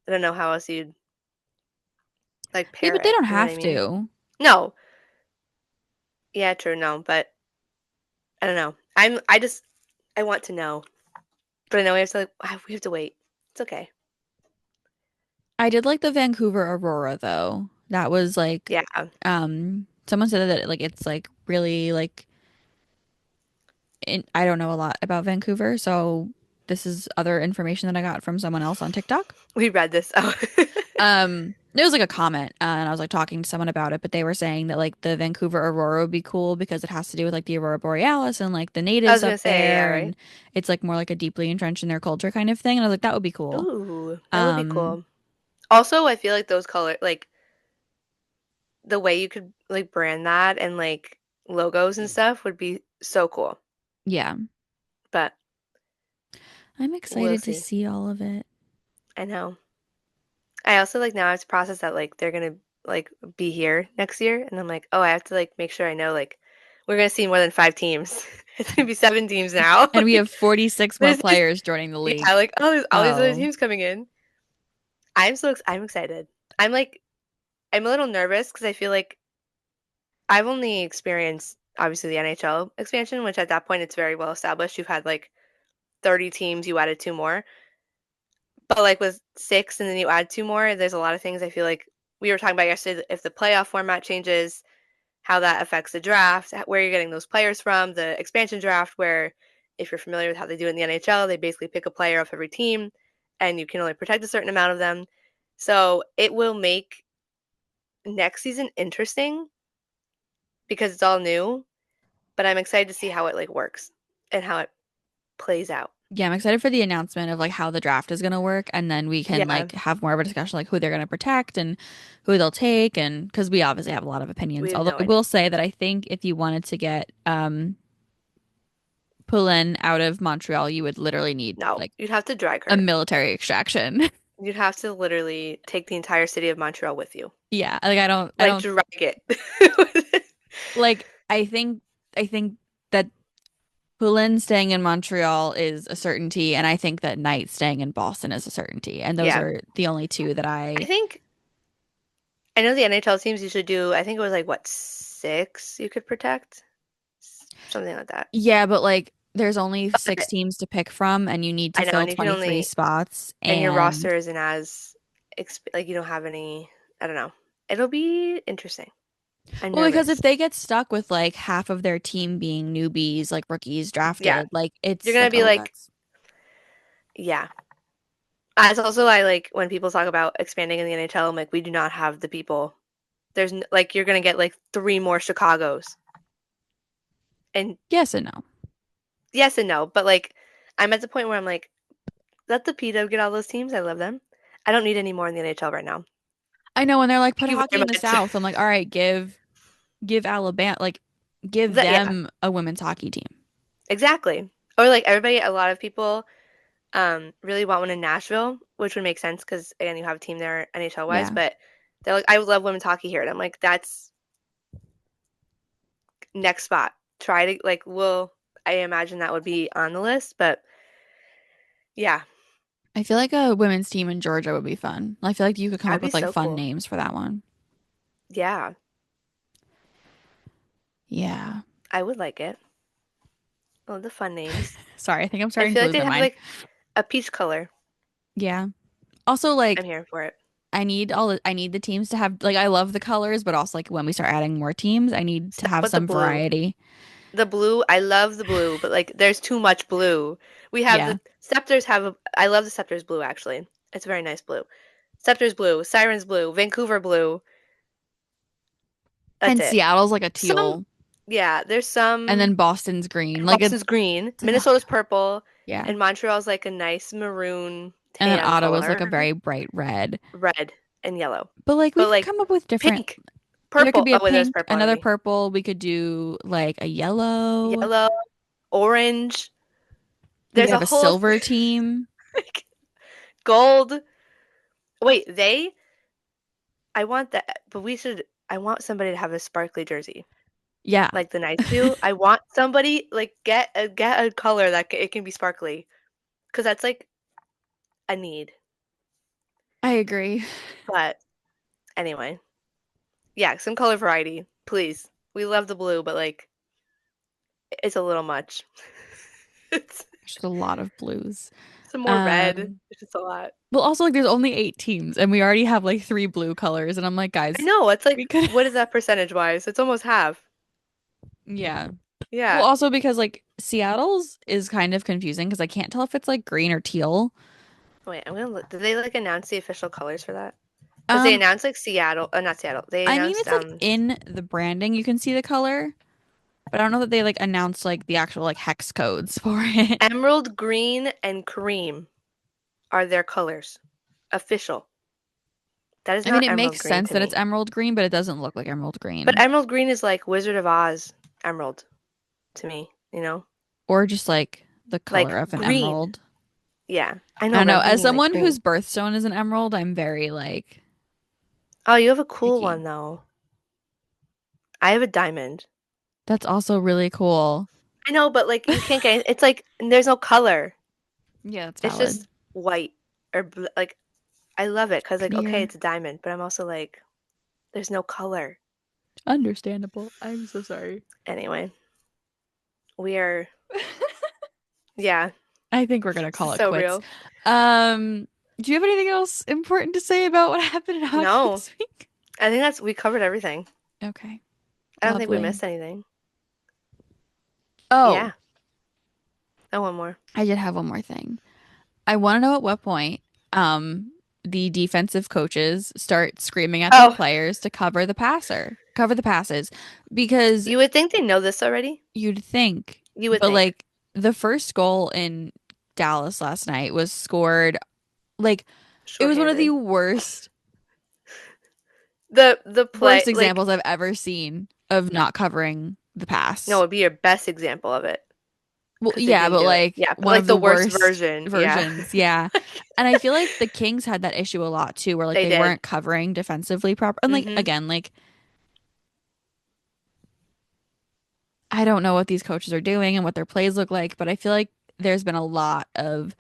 [SPEAKER 2] I don't know how else you'd like
[SPEAKER 1] Yeah,
[SPEAKER 2] pair
[SPEAKER 1] but they
[SPEAKER 2] it.
[SPEAKER 1] don't
[SPEAKER 2] You know what I
[SPEAKER 1] have
[SPEAKER 2] mean?
[SPEAKER 1] to.
[SPEAKER 2] No. Yeah, true, no, but I don't know. I want to know. But I know we have to like we have to wait. It's okay.
[SPEAKER 1] I did like the Vancouver Aurora though. That was like
[SPEAKER 2] Yeah.
[SPEAKER 1] someone said that like it's like really like I don't know a lot about Vancouver, so this is other information that I got from someone else on TikTok.
[SPEAKER 2] We read this. Oh.
[SPEAKER 1] It was like a comment, and I was like talking to someone about it, but they were saying that like the Vancouver Aurora would be cool because it has to do with like the Aurora Borealis and like the
[SPEAKER 2] I
[SPEAKER 1] natives
[SPEAKER 2] was gonna
[SPEAKER 1] up
[SPEAKER 2] say, yeah,
[SPEAKER 1] there,
[SPEAKER 2] right?
[SPEAKER 1] and it's like more like a deeply entrenched in their culture kind of thing. And I was like, that would be cool.
[SPEAKER 2] Ooh, that would be
[SPEAKER 1] Um,
[SPEAKER 2] cool. Also, I feel like those color like the way you could like brand that and like logos and stuff would be so cool.
[SPEAKER 1] yeah,
[SPEAKER 2] But
[SPEAKER 1] I'm
[SPEAKER 2] we'll
[SPEAKER 1] excited to
[SPEAKER 2] see.
[SPEAKER 1] see all of it.
[SPEAKER 2] I know. I also like now I have to process that like they're gonna like be here next year and I'm like, oh, I have to like make sure I know like we're gonna see more than 5 teams. It's gonna be 7 teams now.
[SPEAKER 1] And we have
[SPEAKER 2] Like
[SPEAKER 1] 46 more
[SPEAKER 2] there's these
[SPEAKER 1] players joining the
[SPEAKER 2] yeah,
[SPEAKER 1] league.
[SPEAKER 2] like oh there's all these other
[SPEAKER 1] So,
[SPEAKER 2] teams coming in. I'm excited. I'm a little nervous because I feel like I've only experienced obviously the NHL expansion, which at that point it's very well established. You've had like 30 teams, you added two more. But like with six and then you add two more, there's a lot of things I feel like we were talking about yesterday. If the playoff format changes, how that affects the draft, where you're getting those players from, the expansion draft, where if you're familiar with how they do it in the NHL, they basically pick a player off every team and you can only protect a certain amount of them. So it will make next season interesting because it's all new, but I'm excited to see how it like works and how it plays out.
[SPEAKER 1] Yeah, I'm excited for the announcement of like how the draft is gonna work, and then we can
[SPEAKER 2] Yeah,
[SPEAKER 1] like have more of a discussion like who they're gonna protect and who they'll take, and because we obviously have a lot of
[SPEAKER 2] we
[SPEAKER 1] opinions.
[SPEAKER 2] have
[SPEAKER 1] Although
[SPEAKER 2] no
[SPEAKER 1] I
[SPEAKER 2] idea.
[SPEAKER 1] will say that I think if you wanted to get Poulin out of Montreal, you would literally need
[SPEAKER 2] No,
[SPEAKER 1] like
[SPEAKER 2] you'd have to drag
[SPEAKER 1] a
[SPEAKER 2] her.
[SPEAKER 1] military extraction.
[SPEAKER 2] You'd have to literally take the entire city of Montreal with you.
[SPEAKER 1] Yeah, like I
[SPEAKER 2] Like
[SPEAKER 1] don't
[SPEAKER 2] drag it.
[SPEAKER 1] like I think that Poulin staying in Montreal is a certainty, and I think that Knight staying in Boston is a certainty, and those
[SPEAKER 2] Yeah.
[SPEAKER 1] are the only two that
[SPEAKER 2] I
[SPEAKER 1] I.
[SPEAKER 2] think I know the NHL teams used to do, I think it was like what, six you could protect? Something like that.
[SPEAKER 1] Yeah, but like there's only six
[SPEAKER 2] But
[SPEAKER 1] teams to pick from, and you need to
[SPEAKER 2] I know,
[SPEAKER 1] fill
[SPEAKER 2] and you can
[SPEAKER 1] 23
[SPEAKER 2] only,
[SPEAKER 1] spots.
[SPEAKER 2] and your
[SPEAKER 1] And
[SPEAKER 2] roster isn't as, like you don't have any, I don't know. It'll be interesting. I'm
[SPEAKER 1] well, because if
[SPEAKER 2] nervous.
[SPEAKER 1] they get stuck with like half of their team being newbies, like rookies
[SPEAKER 2] Yeah.
[SPEAKER 1] drafted, like
[SPEAKER 2] You're
[SPEAKER 1] it's
[SPEAKER 2] gonna
[SPEAKER 1] like,
[SPEAKER 2] be
[SPEAKER 1] oh,
[SPEAKER 2] like,
[SPEAKER 1] that's
[SPEAKER 2] yeah. It's also I like when people talk about expanding in the NHL, I'm like, we do not have the people. Like you're gonna get like three more Chicago's. And
[SPEAKER 1] yes and no.
[SPEAKER 2] yes and no, but like I'm at the point where I'm like, let the PW get all those teams. I love them. I don't need any more in the NHL right now.
[SPEAKER 1] I know when they're like put
[SPEAKER 2] Thank you
[SPEAKER 1] hockey
[SPEAKER 2] very
[SPEAKER 1] in the
[SPEAKER 2] much.
[SPEAKER 1] South, I'm like, all right, give Alabama like give
[SPEAKER 2] Yeah,
[SPEAKER 1] them a women's hockey team.
[SPEAKER 2] exactly. Or like everybody, a lot of people really want one in Nashville, which would make sense because again, you have a team there NHL wise,
[SPEAKER 1] Yeah.
[SPEAKER 2] but they're like, I would love women's hockey here. And I'm like, that's next spot. Try to like I imagine that would be on the list, but yeah,
[SPEAKER 1] I feel like a women's team in Georgia would be fun. I feel like you could come
[SPEAKER 2] that'd
[SPEAKER 1] up
[SPEAKER 2] be
[SPEAKER 1] with like
[SPEAKER 2] so
[SPEAKER 1] fun
[SPEAKER 2] cool.
[SPEAKER 1] names for that one.
[SPEAKER 2] Yeah,
[SPEAKER 1] Yeah.
[SPEAKER 2] I would like it. Oh, the fun names.
[SPEAKER 1] Sorry, I think I'm
[SPEAKER 2] I
[SPEAKER 1] starting
[SPEAKER 2] feel
[SPEAKER 1] to
[SPEAKER 2] like
[SPEAKER 1] lose
[SPEAKER 2] they'd
[SPEAKER 1] my
[SPEAKER 2] have
[SPEAKER 1] mind.
[SPEAKER 2] like a peach color.
[SPEAKER 1] Yeah. Also,
[SPEAKER 2] I'm
[SPEAKER 1] like
[SPEAKER 2] here for it.
[SPEAKER 1] I need the teams to have like I love the colors, but also like when we start adding more teams, I need to
[SPEAKER 2] Stop
[SPEAKER 1] have
[SPEAKER 2] with the
[SPEAKER 1] some
[SPEAKER 2] blue.
[SPEAKER 1] variety.
[SPEAKER 2] The blue, I love the blue, but like there's too much blue. We have
[SPEAKER 1] Yeah.
[SPEAKER 2] the Scepters have I love the Scepters blue actually. It's a very nice blue. Scepters blue, Sirens blue, Vancouver blue. That's
[SPEAKER 1] And
[SPEAKER 2] it.
[SPEAKER 1] Seattle's like a
[SPEAKER 2] Some
[SPEAKER 1] teal,
[SPEAKER 2] yeah, there's
[SPEAKER 1] and then
[SPEAKER 2] some
[SPEAKER 1] Boston's green. Like
[SPEAKER 2] Boston's
[SPEAKER 1] it's
[SPEAKER 2] green, Minnesota's purple,
[SPEAKER 1] yeah.
[SPEAKER 2] and Montreal's like a nice maroon
[SPEAKER 1] And then
[SPEAKER 2] tan
[SPEAKER 1] Ottawa's like
[SPEAKER 2] color,
[SPEAKER 1] a very bright red.
[SPEAKER 2] red and yellow.
[SPEAKER 1] But like we
[SPEAKER 2] But
[SPEAKER 1] could
[SPEAKER 2] like
[SPEAKER 1] come up with different
[SPEAKER 2] pink,
[SPEAKER 1] there could
[SPEAKER 2] purple.
[SPEAKER 1] be a
[SPEAKER 2] Oh wait, there's
[SPEAKER 1] pink,
[SPEAKER 2] purple
[SPEAKER 1] another
[SPEAKER 2] already.
[SPEAKER 1] purple. We could do like a yellow.
[SPEAKER 2] Yellow, orange.
[SPEAKER 1] We could
[SPEAKER 2] There's a
[SPEAKER 1] have a
[SPEAKER 2] whole
[SPEAKER 1] silver team.
[SPEAKER 2] like gold. Wait, they I want that, but I want somebody to have a sparkly jersey,
[SPEAKER 1] Yeah,
[SPEAKER 2] like the Knights do. I want somebody like get a color that it can be sparkly, because that's like a need.
[SPEAKER 1] I agree.
[SPEAKER 2] But anyway, yeah, some color variety, please. We love the blue, but like it's a little much. It's
[SPEAKER 1] There's a lot of blues.
[SPEAKER 2] some more red.
[SPEAKER 1] Um,
[SPEAKER 2] It's just a lot.
[SPEAKER 1] well, also like there's only 8 teams, and we already have like three blue colors, and I'm like,
[SPEAKER 2] I
[SPEAKER 1] guys,
[SPEAKER 2] know. It's
[SPEAKER 1] we
[SPEAKER 2] like,
[SPEAKER 1] could,
[SPEAKER 2] what is that percentage wise? It's almost half.
[SPEAKER 1] yeah. Well,
[SPEAKER 2] Yeah.
[SPEAKER 1] also because like Seattle's is kind of confusing because I can't tell if it's like green or teal.
[SPEAKER 2] Wait, I'm gonna look. Did they like announce the official colors for that? Because they
[SPEAKER 1] Um,
[SPEAKER 2] announced like Seattle, not Seattle. They
[SPEAKER 1] I mean
[SPEAKER 2] announced
[SPEAKER 1] it's like in the branding you can see the color, but I don't know that they like announced like the actual like hex codes for it.
[SPEAKER 2] emerald green and cream are their colors. Official. That is
[SPEAKER 1] I mean,
[SPEAKER 2] not
[SPEAKER 1] it
[SPEAKER 2] emerald
[SPEAKER 1] makes
[SPEAKER 2] green
[SPEAKER 1] sense
[SPEAKER 2] to
[SPEAKER 1] that it's
[SPEAKER 2] me.
[SPEAKER 1] emerald green, but it doesn't look like emerald
[SPEAKER 2] But
[SPEAKER 1] green.
[SPEAKER 2] emerald green is like Wizard of Oz emerald to me, you know?
[SPEAKER 1] Or just like the color
[SPEAKER 2] Like
[SPEAKER 1] of an
[SPEAKER 2] green.
[SPEAKER 1] emerald.
[SPEAKER 2] Yeah. I
[SPEAKER 1] I
[SPEAKER 2] know,
[SPEAKER 1] don't
[SPEAKER 2] but
[SPEAKER 1] know.
[SPEAKER 2] I'm
[SPEAKER 1] As
[SPEAKER 2] thinking like
[SPEAKER 1] someone
[SPEAKER 2] green.
[SPEAKER 1] whose birthstone is an emerald, I'm very like
[SPEAKER 2] Oh, you have a cool
[SPEAKER 1] picky.
[SPEAKER 2] one though. I have a diamond.
[SPEAKER 1] That's also really cool.
[SPEAKER 2] I know, but like you can't get it's like there's no color.
[SPEAKER 1] Yeah, that's
[SPEAKER 2] It's
[SPEAKER 1] valid.
[SPEAKER 2] just white or like I love it because like okay,
[SPEAKER 1] Clear.
[SPEAKER 2] it's a diamond, but I'm also like there's no color.
[SPEAKER 1] Understandable. I'm so sorry.
[SPEAKER 2] Anyway, we are yeah,
[SPEAKER 1] I think we're gonna
[SPEAKER 2] this is
[SPEAKER 1] call it
[SPEAKER 2] so
[SPEAKER 1] quits.
[SPEAKER 2] real.
[SPEAKER 1] Um, do you have anything else important to say about what happened in hockey
[SPEAKER 2] No,
[SPEAKER 1] this week?
[SPEAKER 2] I think that's we covered everything.
[SPEAKER 1] Okay,
[SPEAKER 2] I don't think we
[SPEAKER 1] lovely.
[SPEAKER 2] missed anything.
[SPEAKER 1] Oh,
[SPEAKER 2] Yeah. Oh, one more.
[SPEAKER 1] I did have one more thing. I want to know at what point the defensive coaches start screaming at their
[SPEAKER 2] Oh,
[SPEAKER 1] players to cover the passes because
[SPEAKER 2] you would think they know this already.
[SPEAKER 1] you'd think,
[SPEAKER 2] You would
[SPEAKER 1] but
[SPEAKER 2] think.
[SPEAKER 1] like the first goal in Dallas last night was scored like it was one of the
[SPEAKER 2] Shorthanded. The play
[SPEAKER 1] worst
[SPEAKER 2] like
[SPEAKER 1] examples I've ever seen of not covering the
[SPEAKER 2] no,
[SPEAKER 1] pass.
[SPEAKER 2] it'd be your best example of it
[SPEAKER 1] Well,
[SPEAKER 2] because they
[SPEAKER 1] yeah,
[SPEAKER 2] didn't
[SPEAKER 1] but
[SPEAKER 2] do it.
[SPEAKER 1] like
[SPEAKER 2] Yeah, but
[SPEAKER 1] one
[SPEAKER 2] like
[SPEAKER 1] of
[SPEAKER 2] the
[SPEAKER 1] the
[SPEAKER 2] worst
[SPEAKER 1] worst
[SPEAKER 2] version. Yeah.
[SPEAKER 1] versions. Yeah. And I feel like the Kings had that issue a lot too, where like
[SPEAKER 2] They
[SPEAKER 1] they
[SPEAKER 2] did.
[SPEAKER 1] weren't covering defensively proper. And like
[SPEAKER 2] Hmm.
[SPEAKER 1] again, like I don't know what these coaches are doing and what their plays look like, but I feel like there's been a lot of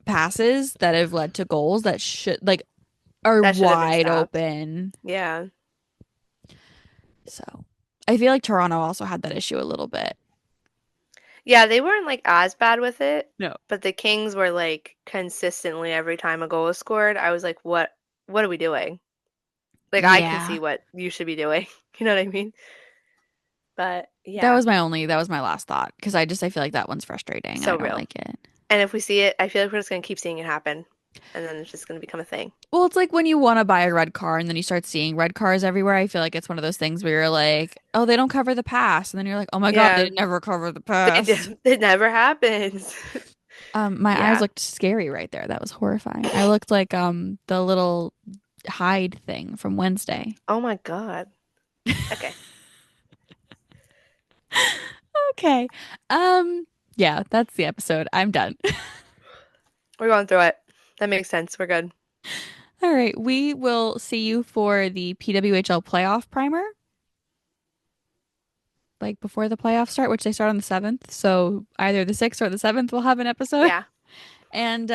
[SPEAKER 1] passes that have led to goals that should like are
[SPEAKER 2] That should have been
[SPEAKER 1] wide
[SPEAKER 2] stopped.
[SPEAKER 1] open.
[SPEAKER 2] Yeah.
[SPEAKER 1] So I feel like Toronto also had that issue a little bit.
[SPEAKER 2] Yeah, they weren't like as bad with it,
[SPEAKER 1] No.
[SPEAKER 2] but the Kings were like consistently every time a goal was scored, I was like, what are we doing? Like I can see
[SPEAKER 1] Yeah.
[SPEAKER 2] what you should be doing. You know what I mean? But yeah,
[SPEAKER 1] That was my last thought because I feel like that one's frustrating. I
[SPEAKER 2] so
[SPEAKER 1] don't
[SPEAKER 2] real.
[SPEAKER 1] like it.
[SPEAKER 2] And if we see it, I feel like we're just gonna keep seeing it happen. And then it's just gonna become a thing.
[SPEAKER 1] Well, it's like when you want to buy a red car and then you start seeing red cars everywhere. I feel like it's one of those things where you're like, oh, they don't cover the pass. And then you're like, oh my God,
[SPEAKER 2] Yeah,
[SPEAKER 1] they never cover the
[SPEAKER 2] they
[SPEAKER 1] pass.
[SPEAKER 2] did. It never happens.
[SPEAKER 1] My eyes
[SPEAKER 2] Yeah.
[SPEAKER 1] looked scary right there. That was horrifying. I looked like the little hide thing from Wednesday.
[SPEAKER 2] Oh my God. Okay.
[SPEAKER 1] Okay. Yeah, that's the episode. I'm done.
[SPEAKER 2] We're going through it. That makes sense. We're good.
[SPEAKER 1] All right, we will see you for the PWHL playoff primer, like before the playoffs start, which they start on the 7th. So either the 6th or the 7th we'll have an episode.
[SPEAKER 2] Yeah.
[SPEAKER 1] And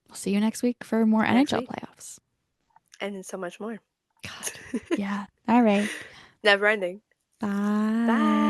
[SPEAKER 1] we'll see you next week for more
[SPEAKER 2] Next
[SPEAKER 1] NHL
[SPEAKER 2] week.
[SPEAKER 1] playoffs.
[SPEAKER 2] And so much more.
[SPEAKER 1] God. Yeah. All right.
[SPEAKER 2] Never ending.
[SPEAKER 1] Bye.
[SPEAKER 2] Bye.